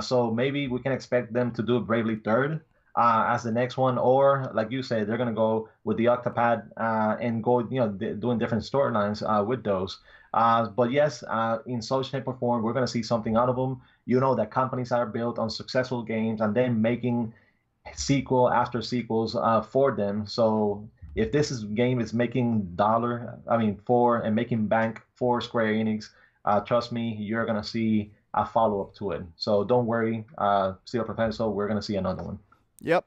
[SPEAKER 2] So maybe we can expect them to do Bravely Third as the next one, or like you said, they're gonna go with the Octopath and go, doing different storylines with those. But yes, in some shape or form, we're gonna see something out of them. You know that companies are built on successful games and then making sequel after sequels for them. So if this game is making for and making bank for Square Enix, trust me, you're gonna see a follow up to it. So don't worry, Steel Professor, we're gonna see another one.
[SPEAKER 1] Yep.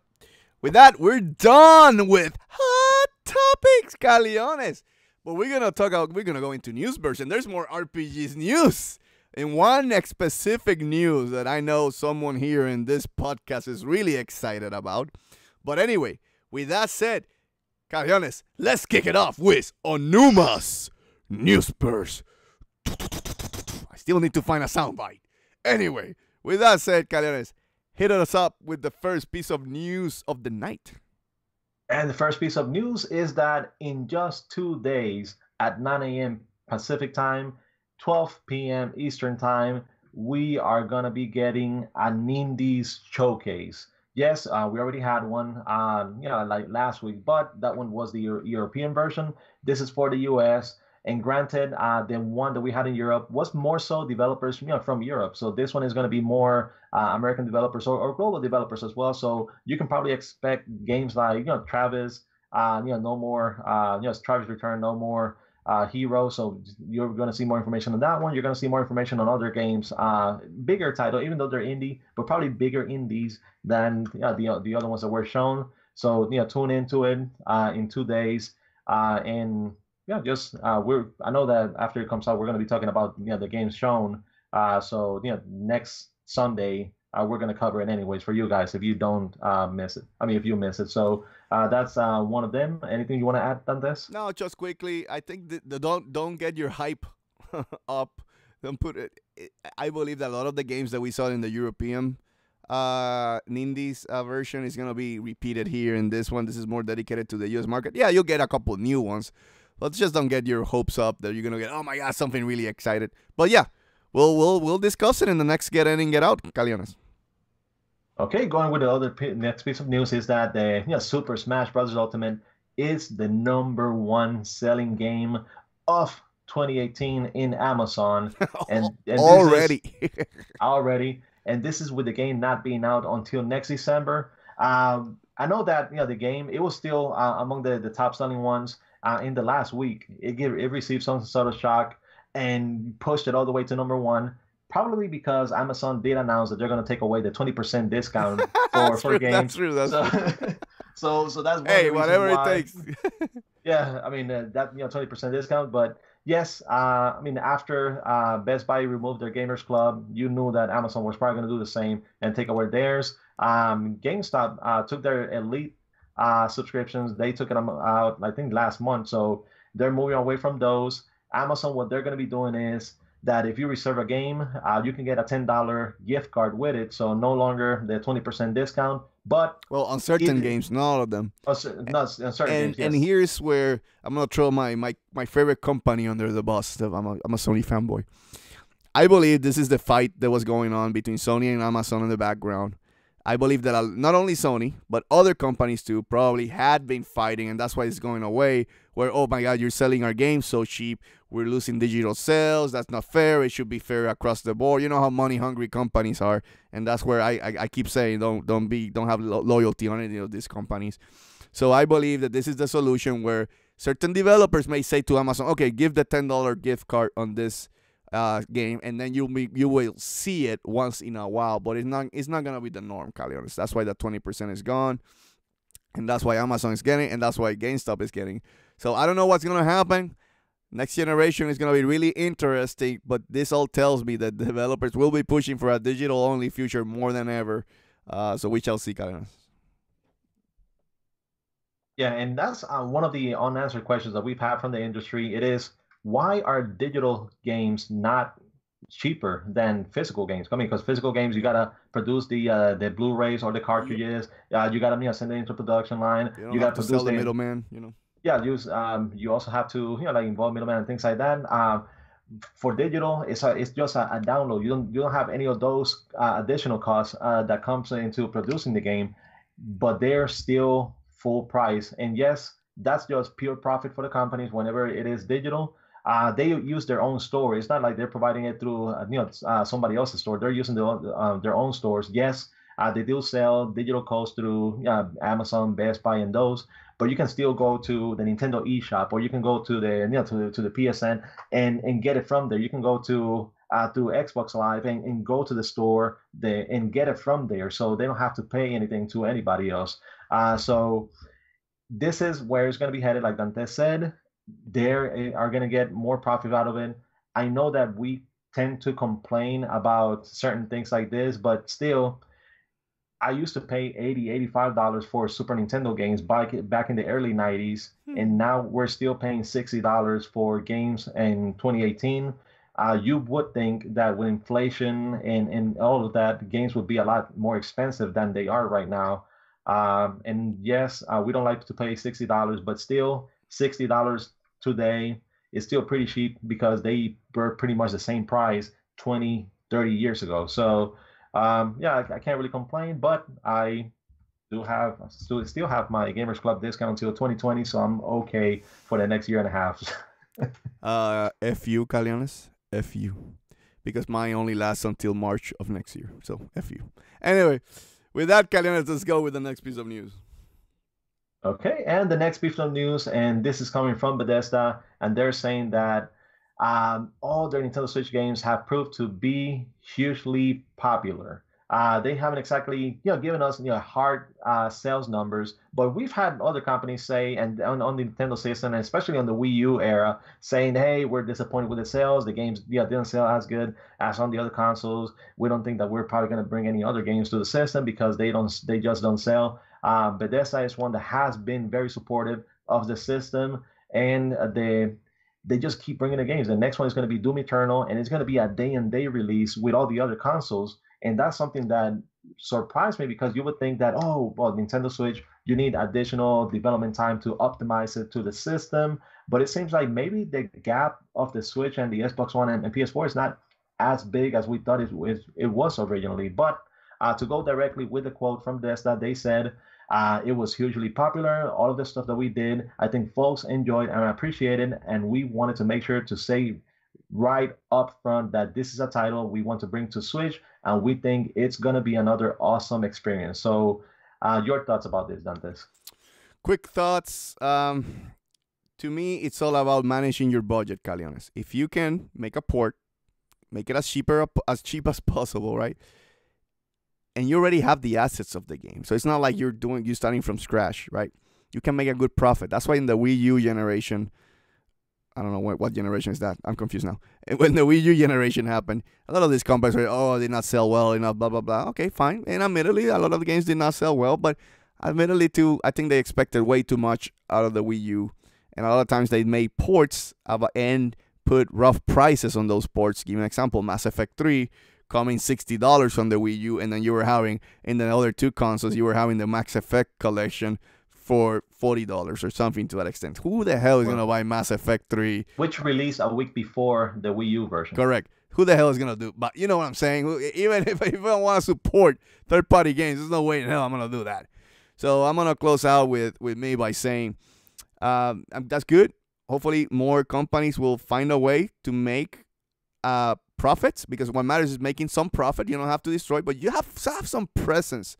[SPEAKER 1] With that, we're done with hot topics, Caleones. But we're gonna go into news version. There's more RPGs news. And one specific news that I know someone here in this podcast is really excited about. But anyway, with that said, Caleones, let's kick it off with Onuma's News Burst. I still need to find a soundbite. Anyway, with that said, Caleones, hit us up with the first piece of news of the night.
[SPEAKER 2] And the first piece of news is that in just 2 days at 9 a.m. Pacific time, 12 p.m. Eastern time, we are going to be getting an Indies showcase. Yes, we already had one, like last week, but that one was the European version. This is for the US. And granted, the one that we had in Europe was more so developers, from Europe. So this one is going to be more American developers or global developers as well. So you can probably expect games like, Travis, no more, Travis Return, no more Hero. So you're going to see more information on that one. You're going to see more information on other games, bigger title, even though they're indie, but probably bigger indies than the other ones that were shown. So tune into it in 2 days, and just I know that after it comes out, we're going to be talking about the games shown. So next Sunday we're going to cover it anyways for you guys if you don't miss it. I mean, if you miss it. So that's one of them. Anything you want to add on this?
[SPEAKER 1] No, just quickly. I think don't get your hype up. Don't put it. I believe that a lot of the games that we saw in the European Indies version is gonna be repeated here in this one. This is more dedicated to the US market. Yeah, you'll get a couple new ones, but just don't get your hopes up that you're gonna get, oh my god, something really excited. But yeah, we'll discuss it in the next Get In and Get Out, Caleones.
[SPEAKER 2] Okay, going with the next piece of news is that the Super Smash Bros. Ultimate is the #1 selling game of 2018 in Amazon, and
[SPEAKER 1] already.
[SPEAKER 2] Already. And this is with the game not being out until next December. I know that the game, it was still among the top selling ones in the last week. It received some sort of shock and pushed it all the way to #1. Probably because Amazon did announce that they're going to take away the 20% discount for games.
[SPEAKER 1] That's true. That's true.
[SPEAKER 2] So that's one
[SPEAKER 1] hey,
[SPEAKER 2] of the
[SPEAKER 1] whatever
[SPEAKER 2] reasons why,
[SPEAKER 1] it takes.
[SPEAKER 2] yeah, I mean that 20% discount. But yes, I mean after Best Buy removed their Gamers Club, you knew that Amazon was probably going to do the same and take away theirs. GameStop took their Elite subscriptions. They took them out, I think, last month. So they're moving away from those. Amazon, what they're going to be doing is that if you reserve a game, you can get a $10 gift card with it. So no longer the 20% discount, but
[SPEAKER 1] on certain games, not all of them.
[SPEAKER 2] Not on certain games. Yes.
[SPEAKER 1] And here's where I'm gonna throw my favorite company under the bus. I'm a Sony fanboy. I believe this is the fight that was going on between Sony and Amazon in the background. I believe that not only Sony, but other companies too probably had been fighting, and that's why it's going away. Where, oh my God, you're selling our games so cheap. We're losing digital sales. That's not fair. It should be fair across the board. You know how money-hungry companies are, and that's where I keep saying don't have loyalty on any of these companies. So I believe that this is the solution where certain developers may say to Amazon, okay, give the $10 gift card on this game, and then you will see it once in a while, but it's not gonna be the norm, Caleones. That's why that 20% is gone, and that's why Amazon is getting, and that's why GameStop is getting. So I don't know what's gonna happen. Next generation is gonna be really interesting, but this all tells me that developers will be pushing for a digital-only future more than ever. So we shall see, Caleones.
[SPEAKER 2] Yeah, and that's one of the unanswered questions that we've had from the industry. It is, why are digital games not cheaper than physical games? I mean, because physical games, you gotta produce the Blu-rays or the
[SPEAKER 1] Yep.
[SPEAKER 2] cartridges. You gotta send it into production line.
[SPEAKER 1] You don't
[SPEAKER 2] You
[SPEAKER 1] have
[SPEAKER 2] gotta
[SPEAKER 1] to sell
[SPEAKER 2] produce
[SPEAKER 1] the
[SPEAKER 2] the
[SPEAKER 1] middleman, you know.
[SPEAKER 2] yeah. Use you also have to like involve middlemen and things like that. For digital, it's just a download. You don't have any of those additional costs that comes into producing the game, but they're still full price. And yes, that's just pure profit for the companies. Whenever it is digital, they use their own store. It's not like they're providing it through somebody else's store. They're using their own stores. Yes, they do sell digital codes through Amazon, Best Buy, and those. But you can still go to the Nintendo eShop, or you can go to the to the PSN and get it from there. You can go to through Xbox Live and go to the store and get it from there, so they don't have to pay anything to anybody else. So this is where it's going to be headed. Like Dantes said, they are going to get more profit out of it. I know that we tend to complain about certain things like this, but still, I used to pay $80, $85 for Super Nintendo games back in the early 90s,
[SPEAKER 1] Hmm.
[SPEAKER 2] and now we're still paying $60 for games in 2018. You would think that with inflation and all of that, games would be a lot more expensive than they are right now. And yes, we don't like to pay $60, but still, $60 today is still pretty cheap because they were pretty much the same price 20, 30 years ago. So yeah, I can't really complain, but I do have still have my Gamers Club discount until 2020, so I'm okay for the next year and a half.
[SPEAKER 1] F you, Caleones. F you. Because mine only lasts until March of next year. So, F you. Anyway, with that, Caleones, let's go with the next piece of news.
[SPEAKER 2] Okay, and the next piece of news, and this is coming from Bethesda, and they're saying that all their Nintendo Switch games have proved to be hugely popular. They haven't exactly, given us, hard sales numbers, but we've had other companies say, and on the Nintendo system, and especially on the Wii U era, saying, "Hey, we're disappointed with the sales. The games, didn't sell as good as on the other consoles. We don't think that we're probably going to bring any other games to the system because they just don't sell." Bethesda is one that has been very supportive of the system, and they just keep bringing the games. The next one is going to be Doom Eternal, and it's going to be a day and day release with all the other consoles. And that's something that surprised me because you would think that, oh, well, Nintendo Switch, you need additional development time to optimize it to the system. But it seems like maybe the gap of the Switch and the Xbox One and PS4 is not as big as we thought it was originally. But to go directly with the quote from Bethesda, they said, it was hugely popular. All of the stuff that we did, I think folks enjoyed and appreciated, and we wanted to make sure to say right up front that this is a title we want to bring to Switch, and we think it's gonna be another awesome experience. So, your thoughts about this, Dantes?
[SPEAKER 1] Quick thoughts. To me, it's all about managing your budget, Caleones. If you can make a port, make it as cheap as possible, right? And you already have the assets of the game. So it's not like you're starting from scratch, right? You can make a good profit. That's why in the Wii U generation, I don't know what generation is that. I'm confused now. When the Wii U generation happened, a lot of these companies were, oh, did not sell well enough, blah, blah, blah. Okay, fine. And admittedly, a lot of the games did not sell well, but admittedly, too, I think they expected way too much out of the Wii U. And a lot of times they made ports and put rough prices on those ports. Give an example, Mass Effect 3 coming $60 from the Wii U, and then you were having, in the other two consoles, you were having the Mass Effect collection for $40 or something to that extent. Who the hell is going to buy Mass Effect 3?
[SPEAKER 2] Which released a week before the Wii U version.
[SPEAKER 1] Correct. Who the hell is going to do? But you know what I'm saying? Even if I don't want to support third-party games, there's no way in hell I'm going to do that. So I'm going to close out with me by saying that's good. Hopefully more companies will find a way to make profits, because what matters is making some profit. You don't have to destroy, but you have some presence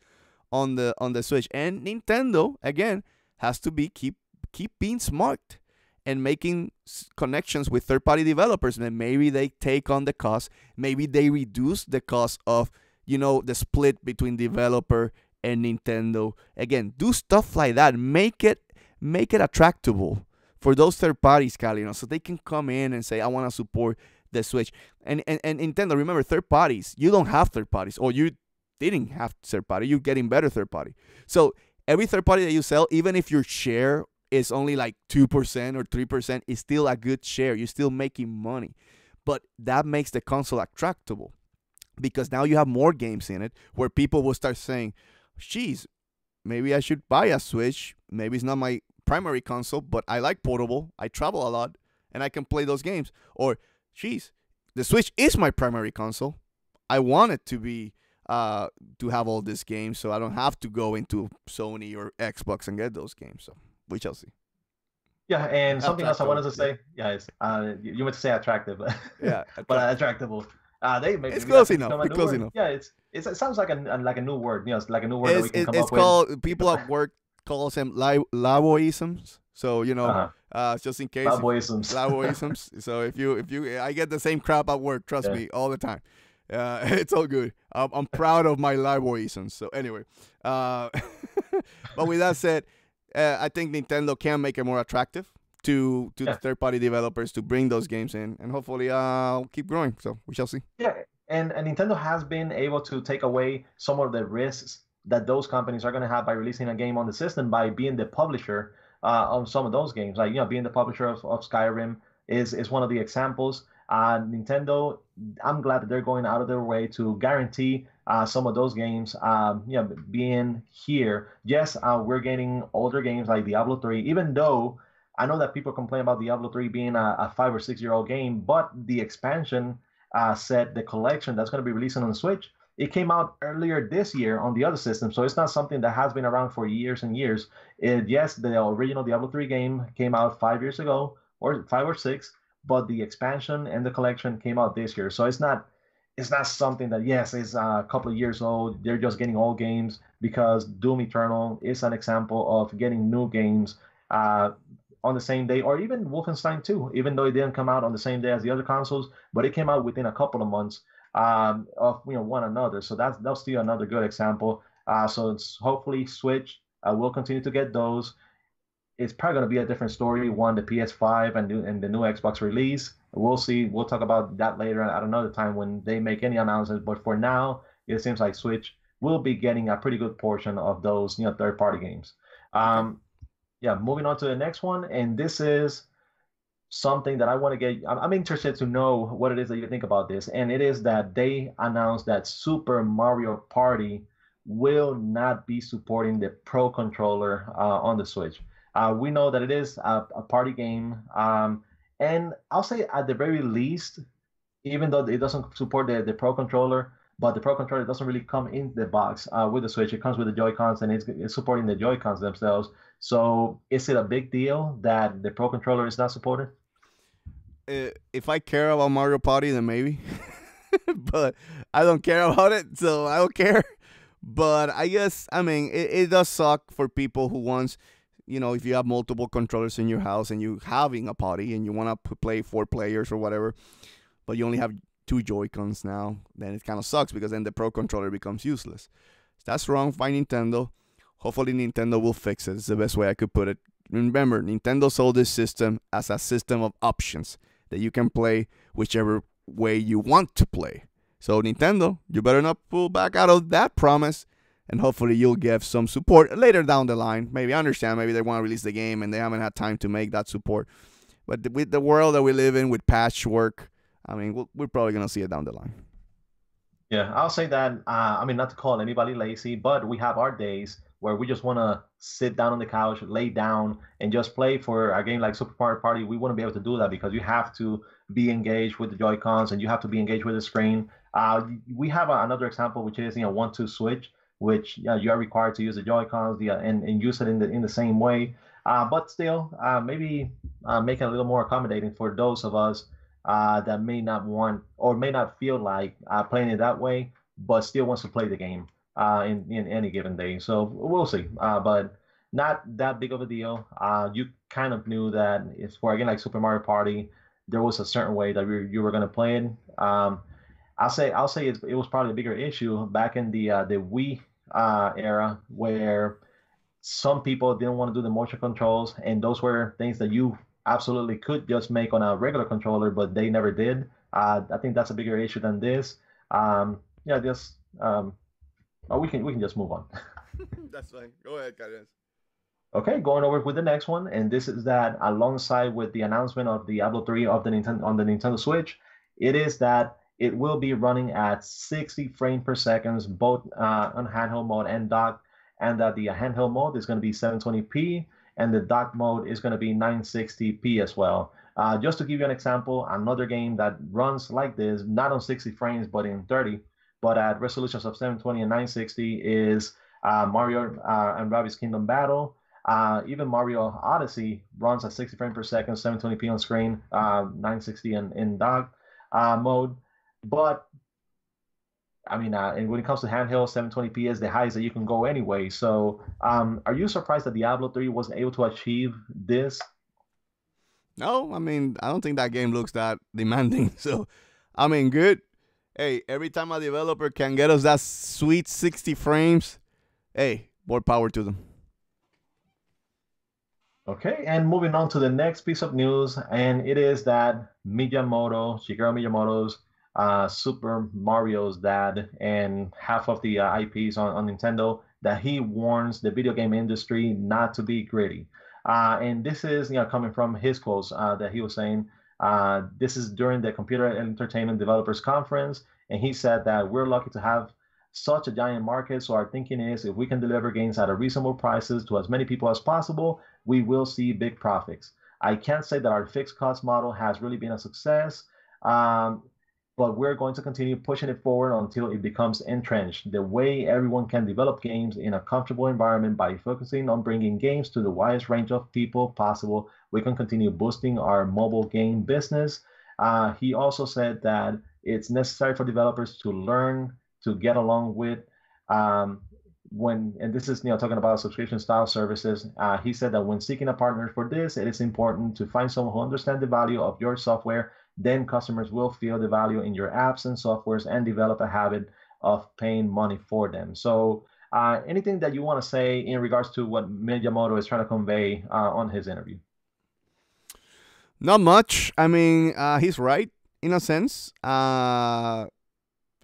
[SPEAKER 1] on the Switch. And Nintendo, again, has to keep being smart and making connections with third-party developers. And maybe they take on the cost. Maybe they reduce the cost of, the split between developer and Nintendo. Again, do stuff like that. Make it attractable for those third parties, Cali, so they can come in and say, I want to support the Switch. And Nintendo, remember, third parties, you don't have third parties, or you didn't have third party, you're getting better third party. So every third party that you sell, even if your share is only like 2% or 3%, it's still a good share. You're still making money. But that makes the console attractable because now you have more games in it where people will start saying, geez, maybe I should buy a Switch. Maybe it's not my primary console, but I like portable. I travel a lot, and I can play those games. Or, geez, the Switch is my primary console. I want it to be to have all these games, so I don't have to go into Sony or Xbox and get those games. So we shall see.
[SPEAKER 2] Yeah, and something else I wanted to
[SPEAKER 1] Attractable,
[SPEAKER 2] say, yeah, is you meant to say attractive,
[SPEAKER 1] Yeah,
[SPEAKER 2] but
[SPEAKER 1] attractable.
[SPEAKER 2] attractable. They maybe
[SPEAKER 1] It's
[SPEAKER 2] that
[SPEAKER 1] close
[SPEAKER 2] could
[SPEAKER 1] enough.
[SPEAKER 2] become a
[SPEAKER 1] It's
[SPEAKER 2] new
[SPEAKER 1] close
[SPEAKER 2] word.
[SPEAKER 1] enough.
[SPEAKER 2] Yeah, it sounds like a new word. You know, it's like a new word that we can come
[SPEAKER 1] It's
[SPEAKER 2] up with.
[SPEAKER 1] called, people at work calls them lavoisms. So just in case,
[SPEAKER 2] Cowboyisms.
[SPEAKER 1] lavoisms. So if you, I get the same crap at work. Trust
[SPEAKER 2] Yeah.
[SPEAKER 1] me, all the time. It's all good. I'm proud of my lavoisms. So anyway, but with that said, I think Nintendo can make it more attractive to the
[SPEAKER 2] Yeah.
[SPEAKER 1] third-party developers to bring those games in, and hopefully keep growing. So we shall see.
[SPEAKER 2] Yeah, and Nintendo has been able to take away some of the risks that those companies are going to have by releasing a game on the system by being the publisher of some of those games. Like, being the publisher of Skyrim is one of the examples. Nintendo, I'm glad that they're going out of their way to guarantee some of those games, being here. Yes, we're getting older games like Diablo 3, even though I know that people complain about Diablo 3 being a 5 or 6 year old game, but the expansion set, the collection that's going to be releasing on the Switch, it came out earlier this year on the other system. So it's not something that has been around for years and years. Yes, the original Diablo 3 game came out 5 years ago, or 5 or 6, but the expansion and the collection came out this year. So it's not something that, yes, is a couple of years old. They're just getting old games, because Doom Eternal is an example of getting new games on the same day, or even Wolfenstein 2, even though it didn't come out on the same day as the other consoles, but it came out within a couple of months of one another. So that's still another good example. So it's hopefully Switch will continue to get those. It's probably going to be a different story when the PS5 and the new Xbox release. We'll see. We'll talk about that later at another time when they make any announcements. But for now, it seems like Switch will be getting a pretty good portion of those third-party games.
[SPEAKER 1] Okay.
[SPEAKER 2] Yeah, moving on to the next one, and this is something that I want to get. I'm interested to know what it is that you think about this, and it is that they announced that Super Mario Party will not be supporting the Pro Controller on the Switch. We know that it is a party game, and I'll say at the very least, even though it doesn't support the Pro Controller, but the Pro Controller doesn't really come in the box with the Switch. It comes with the Joy-Cons, and it's supporting the Joy-Cons themselves. So is it a big deal that the Pro Controller is not supported?
[SPEAKER 1] If I care about Mario Party, then maybe. But I don't care about it, so I don't care. But I guess, I mean, it does suck for people who wants, if you have multiple controllers in your house and you're having a party and you want to play 4 players or whatever, but you only have 2 Joy-Cons now, then it kind of sucks because then the Pro Controller becomes useless. That's wrong by Nintendo. Hopefully Nintendo will fix it. It's the best way I could put it. Remember, Nintendo sold this system as a system of options that you can play whichever way you want to play. So Nintendo, you better not pull back out of that promise, and hopefully you'll give some support later down the line. Maybe I understand, maybe they want to release the game and they haven't had time to make that support. But with the world that we live in, with patchwork, I mean, we're probably going to see it down the line.
[SPEAKER 2] Yeah, I'll say that. I mean, not to call anybody lazy, but we have our days where we just want to sit down on the couch, lay down, and just play for a game like Super Mario Party. We wouldn't be able to do that because you have to be engaged with the Joy-Cons and you have to be engaged with the screen. We have another example, which is 1-2 switch, which you are required to use the Joy-Cons and use it in the same way. But still, maybe make it a little more accommodating for those of us that may not want or may not feel like playing it that way, but still wants to play the game in any given day. So we'll see. But not that big of a deal. You kind of knew that it's for a game like Super Mario Party, there was a certain way that you were going to play it. I'll say it was probably a bigger issue back in the Wii era, where some people didn't want to do the motion controls, and those were things that you absolutely could just make on a regular controller, but they never did. I think that's a bigger issue than this. We can just move on.
[SPEAKER 1] That's fine. Go ahead, Caleones.
[SPEAKER 2] Okay, going over with the next one, and this is that alongside with the announcement of Diablo 3 of the Nintendo on the Nintendo Switch, it is that it will be running at 60 frames per second, both on handheld mode and dock, and that the handheld mode is going to be 720p, and the dock mode is going to be 960p as well. Just to give you an example, another game that runs like this, not on 60 frames, but in 30, but at resolutions of 720 and 960 is Mario and Rabbids Kingdom Battle. Even Mario Odyssey runs at 60 frames per second, 720p on screen, 960 in dock mode. But I mean, and when it comes to handheld, 720p is the highest that you can go anyway. So, are you surprised that Diablo 3 was able to achieve this?
[SPEAKER 1] No, I mean, I don't think that game looks that demanding. So, I mean, good. Hey, every time a developer can get us that sweet 60 frames, hey, more power to them.
[SPEAKER 2] Okay, and moving on to the next piece of news, and it is that Shigeru Miyamoto's Super Mario's dad and half of the IPs on Nintendo, that he warns the video game industry not to be greedy. And this is coming from his quotes that he was saying. This is during the Computer Entertainment Developers Conference, and he said that we're lucky to have such a giant market. So our thinking is if we can deliver games at a reasonable prices to as many people as possible, we will see big profits. I can't say that our fixed cost model has really been a success, um, but we're going to continue pushing it forward until it becomes entrenched. The way everyone can develop games in a comfortable environment by focusing on bringing games to the widest range of people possible, we can continue boosting our mobile game business. He also said that it's necessary for developers to learn to get along with um, and this is talking about subscription style services. He said that when seeking a partner for this, it is important to find someone who understands the value of your software. Then customers will feel the value in your apps and softwares and develop a habit of paying money for them. So anything that you want to say in regards to what Miyamoto is trying to convey on his interview?
[SPEAKER 1] Not much. I mean, he's right in a sense.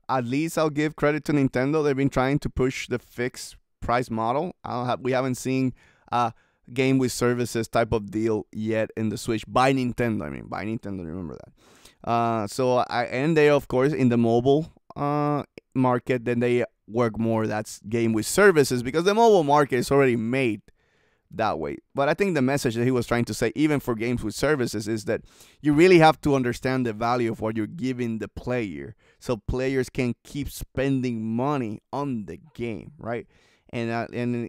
[SPEAKER 1] At least I'll give credit to Nintendo. They've been trying to push the fixed price model. We haven't seen a game with services type of deal yet in the Switch by Nintendo. I mean, by Nintendo, remember that. And they, of course, in the mobile market, then they work more. That's game with services because the mobile market is already made that way. But I think the message that he was trying to say, even for games with services, is that you really have to understand the value of what you're giving the player, so players can keep spending money on the game, right? And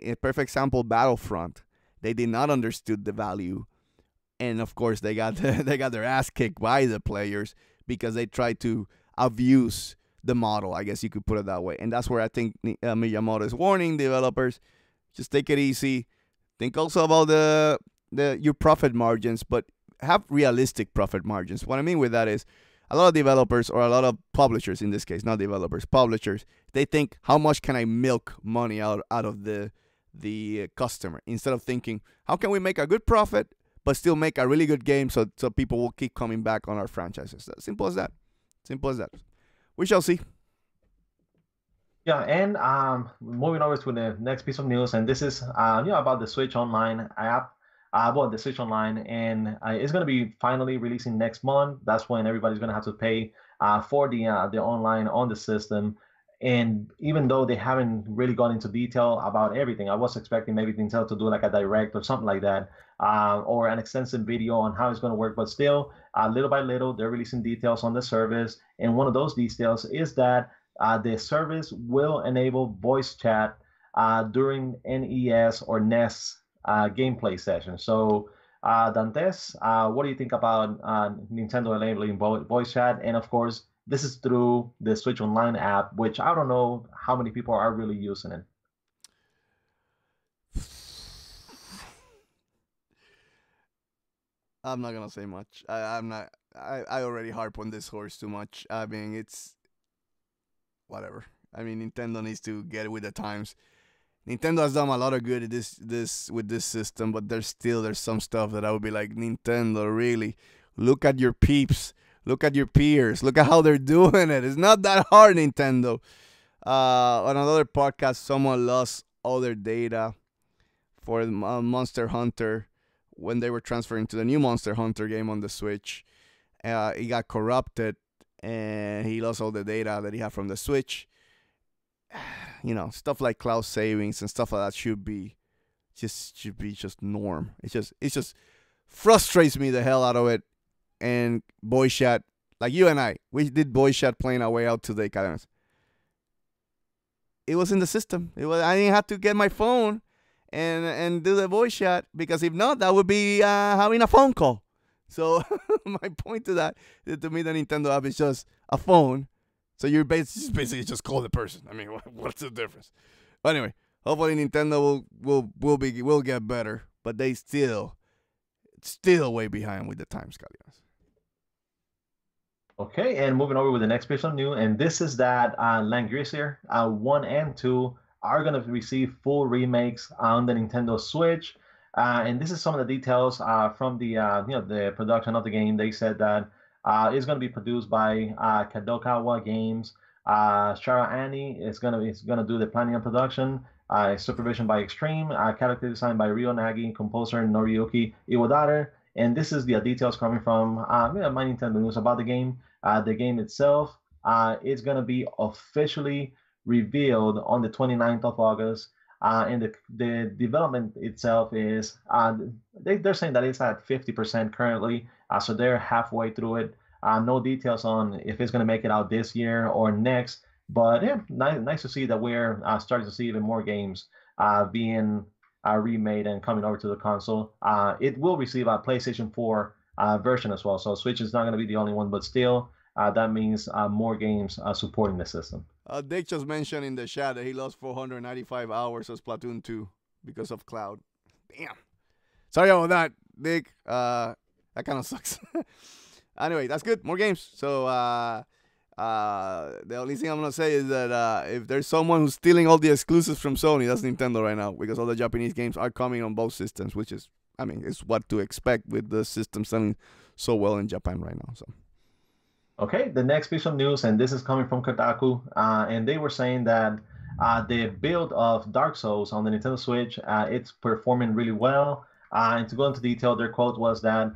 [SPEAKER 1] a perfect example, Battlefront, they did not understood the value, and of course they got they got their ass kicked by the players because they tried to abuse the model. I guess you could put it that way, and that's where I think Miyamoto is warning developers: just take it easy. Think also about your profit margins, but have realistic profit margins. What I mean with that is a lot of developers, or a lot of publishers in this case, not developers, publishers, they think, how much can I milk money out of the customer, instead of thinking, how can we make a good profit but still make a really good game so people will keep coming back on our franchises. Simple as that. Simple as that. We shall see.
[SPEAKER 2] Yeah, and moving over to the next piece of news, and this is about the Switch Online app, about the Switch Online, and it's going to be finally releasing next month. That's when everybody's going to have to pay for the online on the system. And even though they haven't really gone into detail about everything, I was expecting maybe Nintendo to do like a direct or something like that, or an extensive video on how it's going to work. But still, little by little, they're releasing details on the service, and one of those details is that the service will enable voice chat during NES or NES gameplay sessions. So, Dantes, what do you think about Nintendo enabling voice chat? And of course, this is through the Switch Online app, which I don't know how many people are really using it.
[SPEAKER 1] I'm not gonna say much. I'm not. I already harp on this horse too much. I mean, it's whatever. I mean, Nintendo needs to get with the times. Nintendo has done a lot of good at this with this system, but there's some stuff that I would be like, Nintendo, really? Look at your peeps. Look at your peers. Look at how they're doing it. It's not that hard, Nintendo. On another podcast, someone lost all their data for Monster Hunter when they were transferring to the new Monster Hunter game on the Switch. It got corrupted, and he lost all the data that he had from the Switch. Stuff like cloud savings and stuff like that should be just norm. It just frustrates me the hell out of it. And voice chat, like you and I, we did voice chat playing our way out today, Caleones. It was in the system. I didn't have to get my phone and do the voice chat, because if not, that would be having a phone call. So my point to that is, to me, the Nintendo app is just a phone. So you're basically just call the person. I mean, what's the difference? But anyway, hopefully Nintendo will get better, but they still way behind with the times, Caleones.
[SPEAKER 2] Okay, and moving over with the next piece of news, and this is that Langrisser 1 and 2 are going to receive full remakes on the Nintendo Switch. And this is some of the details from the production of the game. They said that it's going to be produced by Kadokawa Games. Shara Annie is going to do the planning and production. Supervision by Extreme. Character design by Ryo Nagi. Composer Noriyuki Iwadare. And this is the details coming from my Nintendo news about the game. The game itself is going to be officially revealed on the 29th of August. And the development itself is, they're saying that it's at 50% currently. So they're halfway through it. No details on if it's going to make it out this year or next. But yeah, nice to see that we're starting to see even more games being remade and coming over to the console. It will receive a PlayStation 4 version as well. So Switch is not going to be the only one, but still, that means more games supporting the system.
[SPEAKER 1] Dick just mentioned in the chat that he lost 495 hours of Splatoon 2 because of cloud. Damn. Sorry about that, Dick. That kind of sucks. Anyway, that's good. More games. So the only thing I'm going to say is that if there's someone who's stealing all the exclusives from Sony, that's Nintendo right now, because all the Japanese games are coming on both systems, which is, it's what to expect with the system selling so well in Japan right now. So.
[SPEAKER 2] Okay, the next piece of news, and this is coming from Kotaku, and they were saying that the build of Dark Souls on the Nintendo Switch, it's performing really well. And to go into detail, their quote was that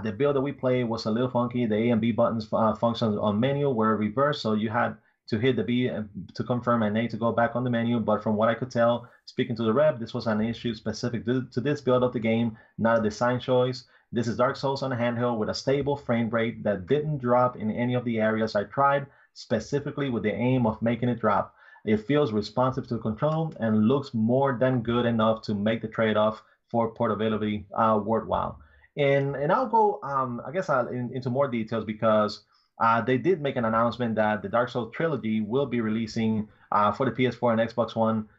[SPEAKER 2] the build that we played was a little funky. The A and B buttons functions on menu were reversed, so you had to hit the B to confirm and A to go back on the menu. But from what I could tell, speaking to the rep, this was an issue specific to this build of the game, not a design choice. This is Dark Souls on a handheld with a stable frame rate that didn't drop in any of the areas I tried, specifically with the aim of making it drop. It feels responsive to control and looks more than good enough to make the trade-off for portability worthwhile. And I'll go, into more details, because they did make an announcement that the Dark Souls trilogy will be releasing for the PS4 and Xbox One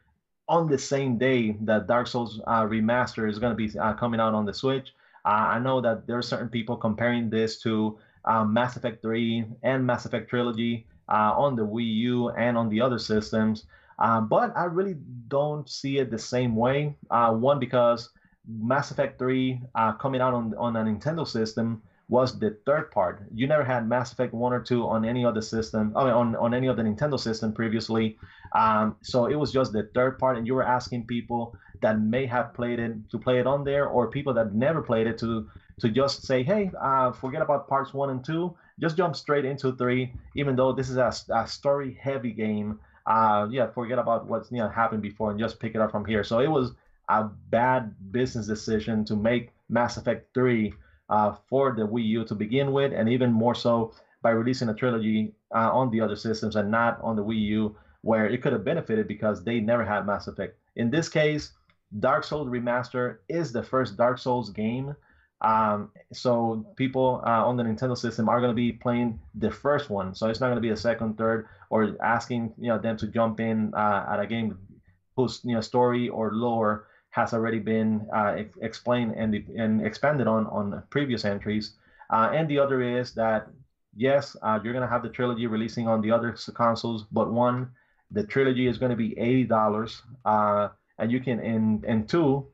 [SPEAKER 2] on the same day that Dark Souls Remaster is going to be coming out on the Switch. I know that there are certain people comparing this to Mass Effect 3 and Mass Effect Trilogy on the Wii U and on the other systems. But I really don't see it the same way. One, because Mass Effect 3 coming out on a Nintendo system was the third part. You never had Mass Effect 1 or 2 on any other system, on any of the Nintendo system previously. So it was just the third part, and you were asking people that may have played it to play it on there, or people that never played it to just say, hey, forget about parts 1 and 2, just jump straight into 3, even though this is a story-heavy game. Forget about what's happened before and just pick it up from here. So it was a bad business decision to make Mass Effect 3 for the Wii U to begin with, and even more so by releasing a trilogy on the other systems and not on the Wii U, where it could have benefited because they never had Mass Effect. In this case, Dark Souls Remaster is the first Dark Souls game. So people on the Nintendo system are going to be playing the first one. So it's not going to be a second, third, or asking them to jump in at a game whose story or lore has already been explained and expanded on previous entries. And the other is that, yes, you're going to have the trilogy releasing on the other consoles, but one, the trilogy is going to be $80. And you can, in two,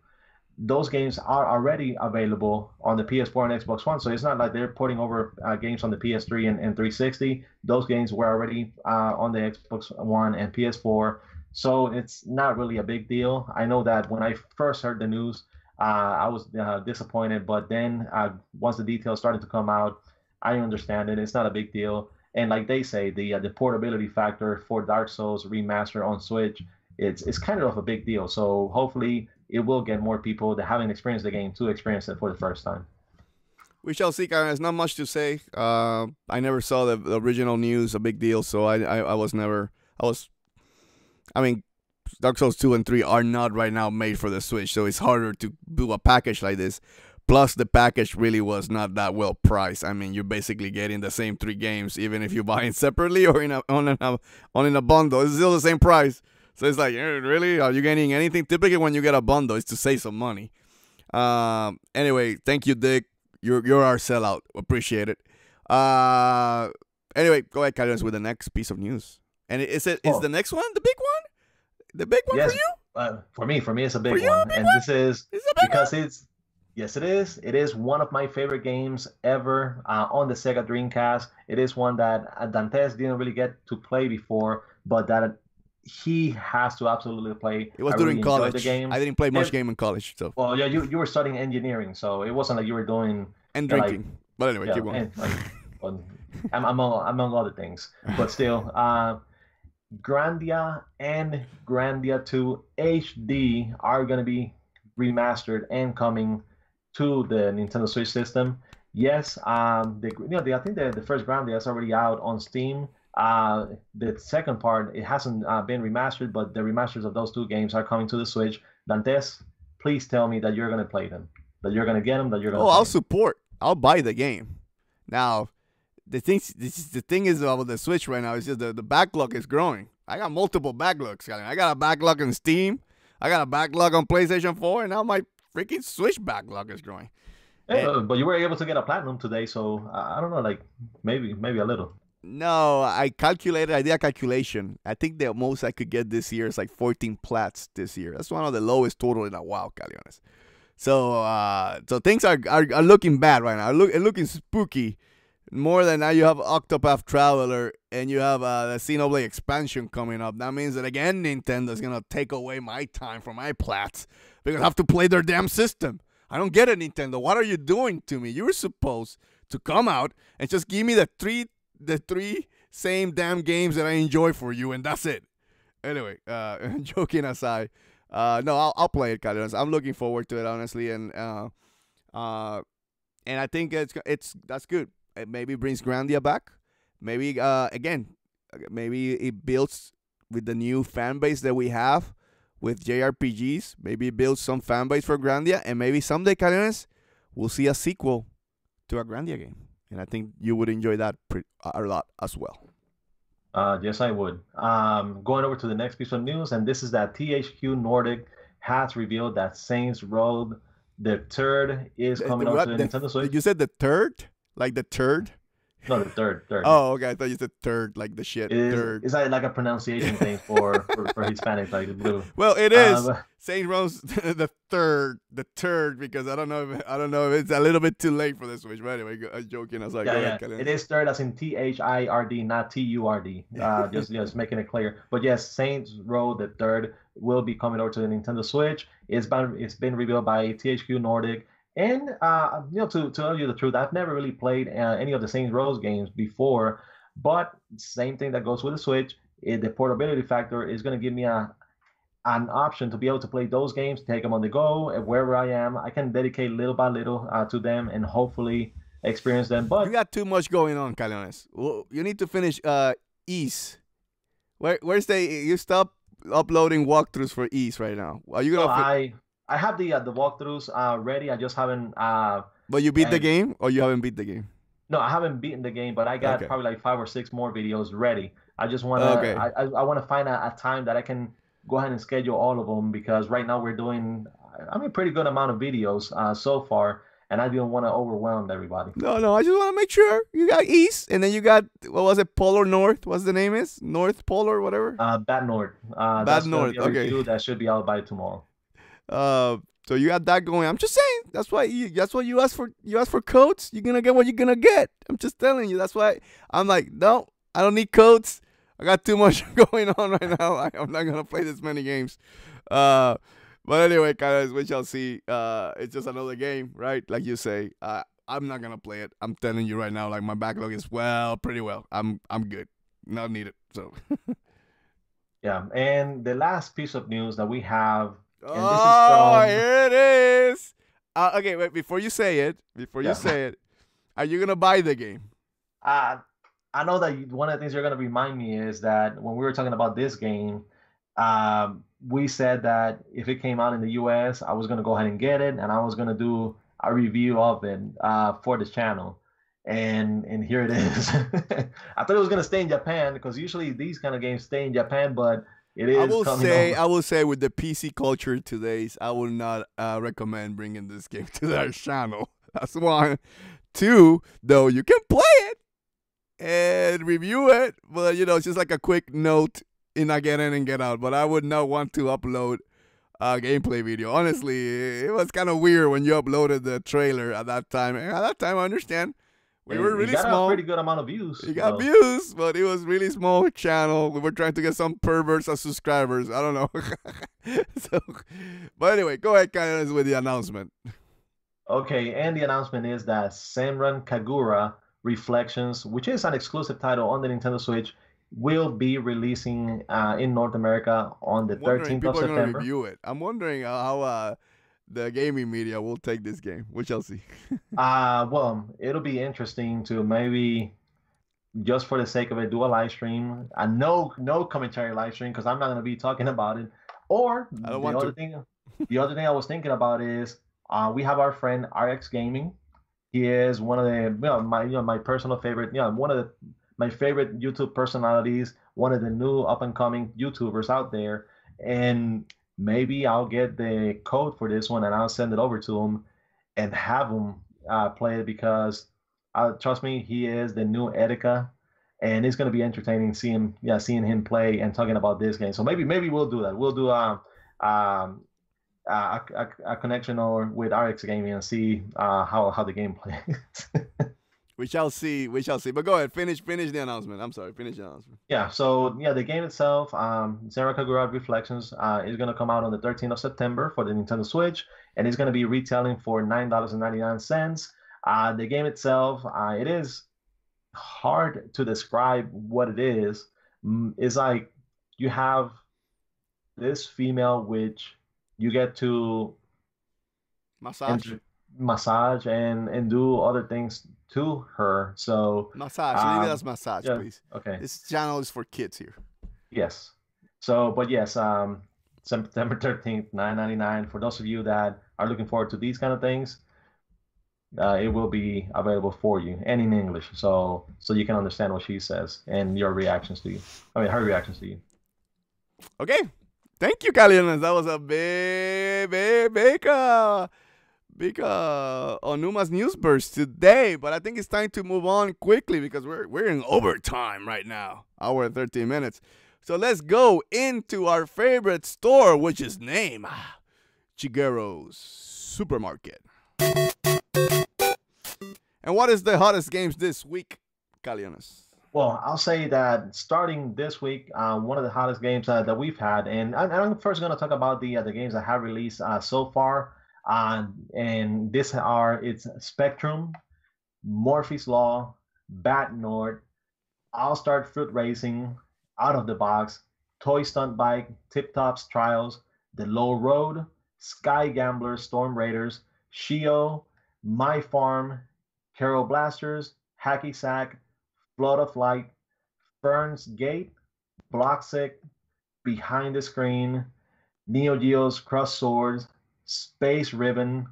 [SPEAKER 2] those games are already available on the PS4 and Xbox One. So it's not like they're porting over games on the PS3 and 360. Those games were already on the Xbox One and PS4. So it's not really a big deal. I know that when I first heard the news, I was disappointed, but then once the details started to come out, I understand it. It's not a big deal. And like they say, the portability factor for Dark Souls remaster on Switch, it's kind of a big deal. So hopefully it will get more people that haven't experienced the game to experience it for the first time.
[SPEAKER 1] We shall see, guys. There's not much to say. I never saw the original news, a big deal, so I mean, Dark Souls 2 and 3 are not right now made for the Switch, so it's harder to do a package like this. Plus, the package really was not that well priced. I mean, you're basically getting the same 3 games, even if you buy it separately or in a bundle. It's still the same price. So it's like, really? Are you getting anything? Typically, when you get a bundle, it's to save some money. Anyway, thank you, Dick. You're our sellout. Appreciate it. Anyway, go ahead, Caleones, with the next piece of news. And is the next one the big one? The big one
[SPEAKER 2] yes,
[SPEAKER 1] for you?
[SPEAKER 2] For me, it's a big one. And this is because it's yes, it is. It is one of my favorite games ever on the Sega Dreamcast. It is one that Dantes didn't really get to play before, but that he has to absolutely play.
[SPEAKER 1] It was during college. The game. I didn't play much game in college, so.
[SPEAKER 2] Well, yeah, you were studying engineering, so it wasn't like you were doing
[SPEAKER 1] and drinking. But anyway, keep going.
[SPEAKER 2] Among other things, but still, Grandia and Grandia 2 HD are going to be remastered and coming to the Nintendo Switch system. Yes, I think the first Grandia is already out on Steam. The second part, it hasn't been remastered, but the remasters of those 2 games are coming to the Switch. Dantes, please tell me that you're going to play them, that you're going to get them, that you're going to
[SPEAKER 1] I'll support. I'll buy the game. Now, the thing is about the Switch right now is just the backlog is growing. I got multiple backlogs. I got a backlog on Steam. I got a backlog on PlayStation 4, and now my freaking Switch backlog is growing.
[SPEAKER 2] Yeah, but you were able to get a platinum today, so I don't know, like maybe a little.
[SPEAKER 1] No, I did a calculation. I think the most I could get this year is like 14 plats this year. That's one of the lowest total in a while, Caleones. So things are looking bad right now. It's looking spooky. More than now, you have Octopath Traveler and you have the Xenoblade expansion coming up. That means that again, Nintendo's gonna take away my time from my plats because I have to play their damn system. I don't get it, Nintendo. What are you doing to me? You were supposed to come out and just give me the three same damn games that I enjoy for you, and that's it. Anyway, joking aside, no, I'll play it, Caleones. I'm looking forward to it, honestly, and I think that's good. It maybe brings Grandia back. Maybe maybe it builds with the new fan base that we have with JRPGs. Maybe it builds some fan base for Grandia, and maybe someday, Caleones, we'll see a sequel to a Grandia game. And I think you would enjoy that a lot as well.
[SPEAKER 2] Yes, I would. Going over to the next piece of news, and this is that THQ Nordic has revealed that Saints Row the Third is coming out to the Nintendo Switch.
[SPEAKER 1] You said the third? Like the turd?
[SPEAKER 2] No, the third.
[SPEAKER 1] Oh, okay. I thought you said third, like the shit. Third.
[SPEAKER 2] It's like a pronunciation thing for Hispanics, like the blue.
[SPEAKER 1] Well, it is Saints Row the third, because I don't know if it's a little bit too late for this Switch. But anyway, I'm joking. I was like,
[SPEAKER 2] yeah. It is third, as in THIRD, not TURD. Just making it clear. But yes, Saints Row the Third will be coming over to the Nintendo Switch. It's been revealed by THQ Nordic. And to tell you the truth, I've never really played any of the Saints Row games before, but same thing that goes with the Switch. The portability factor is going to give me an option to be able to play those games, take them on the go, and wherever I am, I can dedicate little by little to them and hopefully experience them. But
[SPEAKER 1] you got too much going on, Caleones. Well, you need to finish East. Where's you stop uploading walkthroughs for East right now? Are you gonna?
[SPEAKER 2] I have the walkthroughs ready. I just haven't.
[SPEAKER 1] But you beat the game, or you haven't beat the game?
[SPEAKER 2] No, I haven't beaten the game, but I got probably like 5 or 6 more videos ready. I just want to. I want to find a time that I can go ahead and schedule all of them, because right now we're doing a pretty good amount of videos so far, and I didn't want to overwhelm everybody.
[SPEAKER 1] No, I just want to make sure you got East, and then you got, what was it, Polar North? What's the name is? North Polar, whatever.
[SPEAKER 2] Bad North.
[SPEAKER 1] Bad North. Okay.
[SPEAKER 2] That should be out by tomorrow.
[SPEAKER 1] So you got that going. I'm just saying. That's why you ask for. You ask for codes. You're gonna get what you're gonna get. I'm just telling you. That's why I'm like, no, I don't need codes. I got too much going on right now. I'm not gonna play this many games. But anyway, guys, we shall see. It's just another game, right? Like you say. I'm not gonna play it. I'm telling you right now. Like my backlog is pretty well. I'm good. Not needed. So.
[SPEAKER 2] Yeah, and the last piece of news that we have, and this is
[SPEAKER 1] Oh,
[SPEAKER 2] from
[SPEAKER 1] here it is. Okay, wait. Before you say it, are you gonna buy the game?
[SPEAKER 2] I know that one of the things you're going to remind me is that when we were talking about this game, we said that if it came out in the US, I was going to go ahead and get it, and I was going to do a review of it for this channel. And here it is. I thought it was going to stay in Japan because usually these kind of games stay in Japan, but it is.
[SPEAKER 1] I will say with the PC culture today's, I will not recommend bringing this game to our channel. That's one. Two, though, you can play it and review it, but it's just like a quick note in a get in and get out. But I would not want to upload a gameplay video. Honestly, it was kind of weird when you uploaded the trailer at that time. And at that time, I understand we were really small.
[SPEAKER 2] A pretty good amount of views.
[SPEAKER 1] You got views, but it was really small channel. We were trying to get some perverts as subscribers. I don't know. But anyway, go ahead, Caleones, with the announcement.
[SPEAKER 2] Okay, and the announcement is that Senran Kagura Reflections, which is an exclusive title on the Nintendo Switch, will be releasing in North America on the 13th of September.
[SPEAKER 1] Going to review it. I'm wondering how the gaming media will take this game. We shall see.
[SPEAKER 2] Well, it'll be interesting to maybe, just for the sake of it, do a live stream. No commentary live stream because I'm not going to be talking about it. Or the other thing I was thinking about is we have our friend RX Gaming. He is one of the my personal favorite, one of my favorite YouTube personalities, one of the new up and coming YouTubers out there. And maybe I'll get the code for this one and I'll send it over to him and have him play it because trust me, he is the new Etika, and it's going to be entertaining seeing him play and talking about this game. So maybe we'll do that. We'll do a connection or with RX Gaming and see how the game plays.
[SPEAKER 1] We shall see. But go ahead, finish the announcement. I'm sorry, finish the announcement.
[SPEAKER 2] Yeah. So the game itself, Senran Kagura Reflections, is going to come out on the 13th of September for the Nintendo Switch, and it's going to be retailing for $9.99. The game itself, it is hard to describe what it is. It's like you have this female which you get to massage and do other things to her. So
[SPEAKER 1] massage, leave it as massage, please.
[SPEAKER 2] Okay.
[SPEAKER 1] This channel is for kids here.
[SPEAKER 2] Yes. So, but yes, September 13th, $9.99. For those of you that are looking forward to these kind of things, it will be available for you and in English, so you can understand what she says and her reactions to you.
[SPEAKER 1] Okay. Thank you, Caleones. That was a big Onuma's news burst today, but I think it's time to move on quickly because we're in overtime right now, hour and 13 minutes. So let's go into our favorite store, which is named Shigeru's Supermarket. And what is the hottest games this week, Caleones?
[SPEAKER 2] Well, I'll say that starting this week, one of the hottest games that we've had, and I'm first going to talk about the games that have released so far. And it's Spectrum, Morphe's Law, Bat Nord, All Star Fruit Racing, Out of the Box, Toy Stunt Bike, Tip Top's Trials, The Low Road, Sky Gamblers, Storm Raiders, Shio, My Farm, Carol Blasters, Hacky Sack, Flood of Light, Fern's Gate, Bloxic, Behind the Screen, Neo Geo's Cross Swords, Space Ribbon,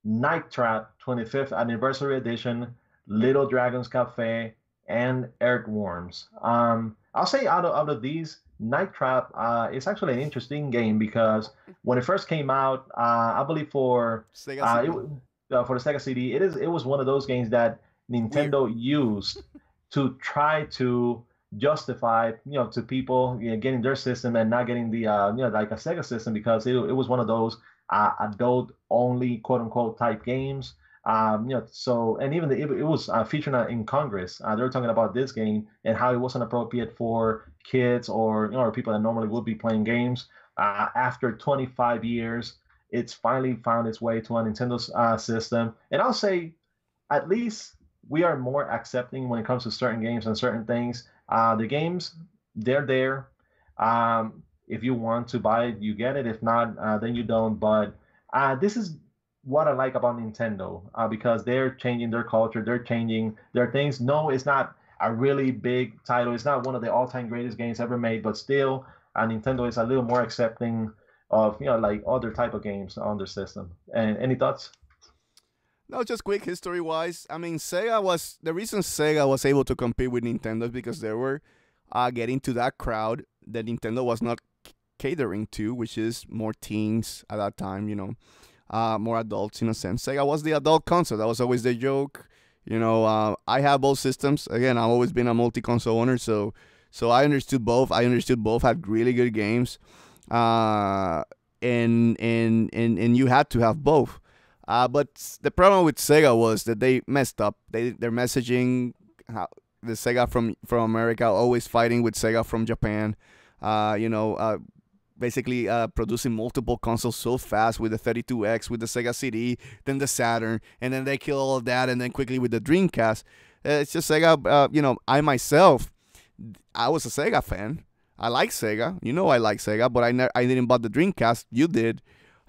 [SPEAKER 2] Night Trap 25th Anniversary Edition, Little Dragons Cafe, and Earthworms. I'll say out of these, Night Trap is actually an interesting game because when it first came out, I believe for the Sega CD, it was one of those games that Nintendo used to try to justify, to people getting their system and not getting the like a Sega system because it was one of those adult only quote unquote type games. So and even it was featured in Congress. They were talking about this game and how it wasn't appropriate for kids or or people that normally would be playing games. After 25 years, it's finally found its way to a Nintendo system, and I'll say at least we are more accepting when it comes to certain games and certain things. The games, they're there. If you want to buy it, you get it. If not, then you don't. But this is what I like about Nintendo because they're changing their culture, they're changing their things. No, it's not a really big title. It's not one of the all-time greatest games ever made, but still, Nintendo is a little more accepting of like other type of games on their system. And any thoughts?
[SPEAKER 1] No, just quick history wise. I mean, Sega was the reason Sega was able to compete with Nintendo is because they were getting to that crowd that Nintendo was not catering to, which is more teens at that time, more adults in a sense. Sega was the adult console. That was always the joke. I have both systems. Again, I've always been a multi-console owner, so I understood both. I understood both had really good games, and you had to have both. But the problem with Sega was that they messed up. Their messaging, the Sega from America always fighting with Sega from Japan. Basically producing multiple consoles so fast with the 32X, with the Sega CD, then the Saturn, and then they kill all of that, and then quickly with the Dreamcast. It's just Sega. I myself, I was a Sega fan. I like Sega. I like Sega, but I didn't buy the Dreamcast. You did,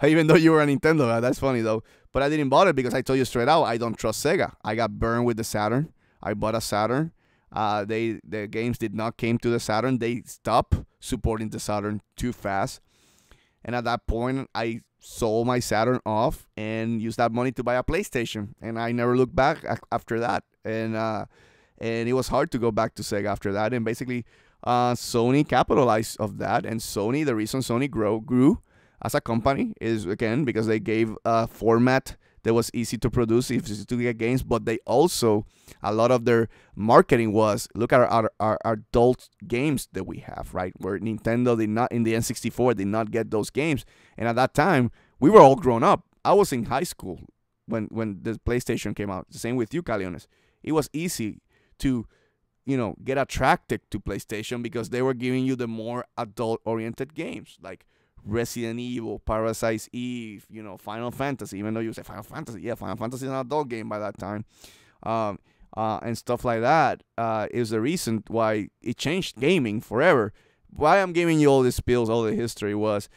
[SPEAKER 1] even though you were a Nintendo guy. That's funny though. But I didn't buy it because I told you straight out, I don't trust Sega. I got burned with the Saturn. I bought a Saturn. The games did not came to the Saturn. They stopped supporting the Saturn too fast. And at that point, I sold my Saturn off and used that money to buy a PlayStation. And I never looked back after that. And it was hard to go back to Sega after that. And basically, Sony capitalized of that. And Sony, the reason Sony grew as a company is, again, because they gave a format that was easy to produce, easy to get games, but they also, a lot of their marketing was, look at our adult games that we have, right? Where Nintendo did not, in the N64, did not get those games. And at that time, we were all grown up. I was in high school when the PlayStation came out. The same with you, Caleones. It was easy to, get attracted to PlayStation because they were giving you the more adult-oriented games, like Resident Evil, Parasite Eve, Final Fantasy. Even though you say Final Fantasy, yeah, Final Fantasy is an adult game by that time, and stuff like that. Is the reason why it changed gaming forever. Why I'm giving you all these spills, all the history was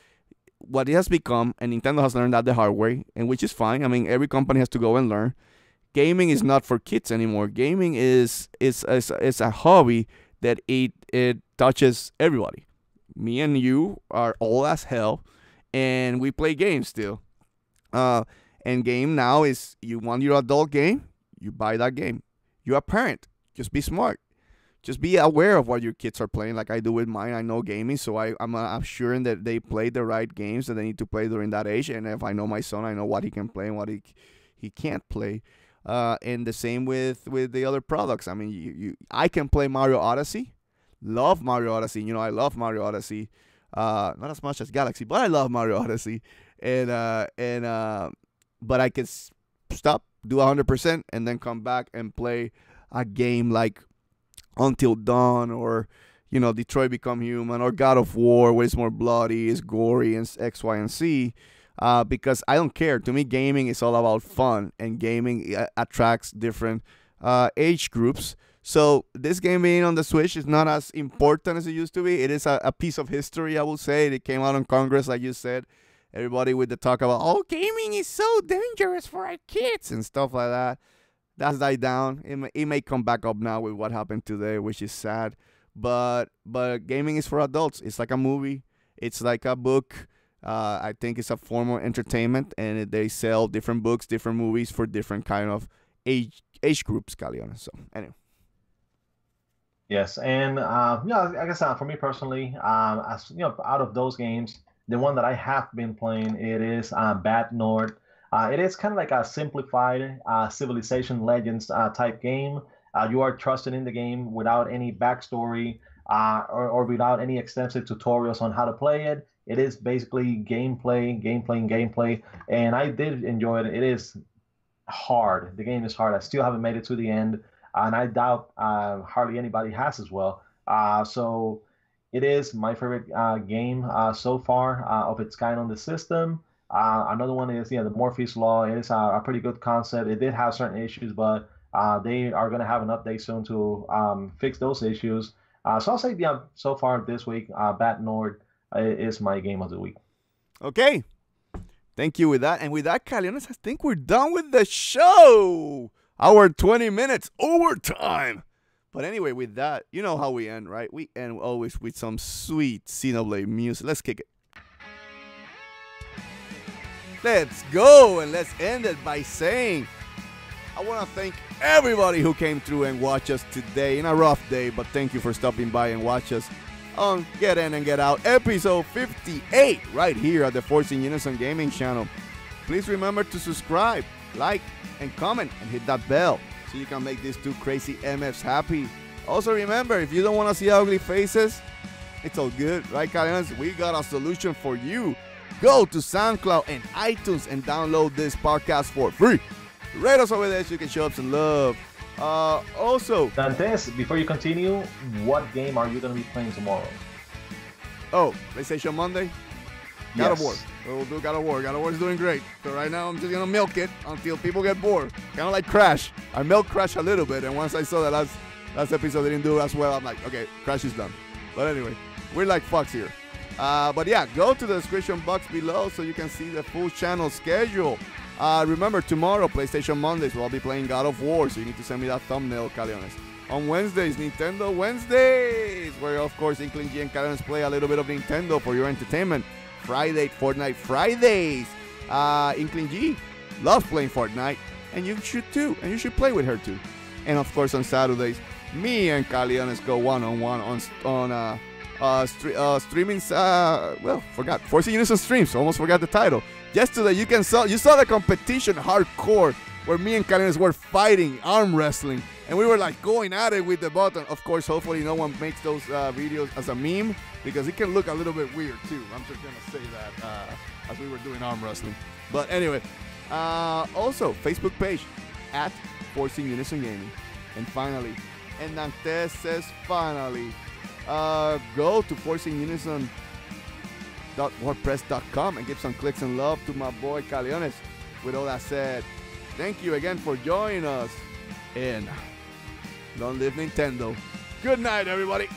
[SPEAKER 1] what it has become, and Nintendo has learned that the hard way, and which is fine. I mean, every company has to go and learn. Gaming is not for kids anymore. Gaming is a hobby that it touches everybody. Me and you are old as hell, and we play games still. And game now is, you want your adult game, you buy that game. You're a parent, just be smart. Just be aware of what your kids are playing, like I do with mine. I know gaming, so I'm assuring that they play the right games that they need to play during that age. And if I know my son, I know what he can play and what he can't play. And the same with the other products. I mean, I can play Mario Odyssey. Love Mario Odyssey. I love Mario Odyssey. Not as much as Galaxy, but I love Mario Odyssey. But I can stop, do 100%, and then come back and play a game like Until Dawn or Detroit Become Human or God of War, where it's more bloody, it's gory, and X, Y, and Z. Because I don't care. To me, gaming is all about fun, and gaming attracts different age groups. So this game being on the Switch is not as important as it used to be. It is a piece of history, I will say. It came out on Congress, like you said. Everybody with the talk about, gaming is so dangerous for our kids and stuff like that. That's died down. It may come back up now with what happened today, which is sad. But gaming is for adults. It's like a movie. It's like a book. I think it's a form of entertainment, and they sell different books, different movies for different kind of age groups, Caleones. So anyway.
[SPEAKER 2] Yes, and I guess for me personally, as out of those games, the one that I have been playing, it is Bad North. It is kind of like a simplified Civilization Legends type game. You are trusted in the game without any backstory or without any extensive tutorials on how to play it. It is basically gameplay, and I did enjoy it. It is hard. The game is hard. I still haven't made it to the end, and I doubt hardly anybody has as well. So it is my favorite game so far of its kind on the system. Another one is the Morpheus Law. It is a pretty good concept. It did have certain issues, but they are going to have an update soon to fix those issues. So I'll say, yeah, so far this week, Bat Nord is my game of the week.
[SPEAKER 1] Okay. Thank you with that. And with that, Caleones, I think we're done with the show. Our 20 minutes overtime. But anyway, with that, you know how we end, right? We end always with some sweet Xenoblade music. Let's kick it. Let's go, and let's end it by saying I want to thank everybody who came through and watched us today in a rough day, but thank you for stopping by and watch us on Get In and Get Out, episode 58, right here at the Force In Unison Gaming channel. Please remember to subscribe, like, and comment, and hit that bell so you can make these two crazy MFs happy. Also remember, if you don't want to see ugly faces, it's all good, right, Caleones? We got a solution for you. Go to SoundCloud and iTunes and download this podcast for free. Rate us over there so you can show up some love. Also,
[SPEAKER 2] Dantes, before you continue, what game are you going to be playing tomorrow?
[SPEAKER 1] Oh, PlayStation Monday? God of
[SPEAKER 2] Yes.
[SPEAKER 1] War. We'll do God of War. God of War is doing great. So right now I'm just going to milk it until people get bored. Kind of like Crash. I milked Crash a little bit, and once I saw that last episode didn't do as well, I'm like, okay, Crash is done. But anyway, we're like fucks here. But yeah, go to the description box below so you can see the full channel schedule. Remember, tomorrow, PlayStation Mondays, we'll be playing God of War, so you need to send me that thumbnail, Caleones. On Wednesdays, Nintendo Wednesdays, where, of course, Inkling G and Caleones play a little bit of Nintendo for your entertainment. Friday, Fortnite Fridays. Inkling G loves playing Fortnite, and you should too, and you should play with her too. And, of course, on Saturdays, me and Caleones go one-on-one on streaming. Forgot Force In Unison streams. Almost forgot the title. Yesterday, you saw the competition hardcore where me and Caleones were fighting, arm wrestling, and we were like going at it with the button. Of course, hopefully no one makes those videos as a meme because it can look a little bit weird too. I'm just gonna say that as we were doing arm wrestling. But anyway, also Facebook page at Force In Unison Gaming. And finally, and Dantes says finally, go to forceinunison.wordpress.com and give some clicks and love to my boy Caleones. With all that said, thank you again for joining us, and long live Nintendo. Good night, everybody.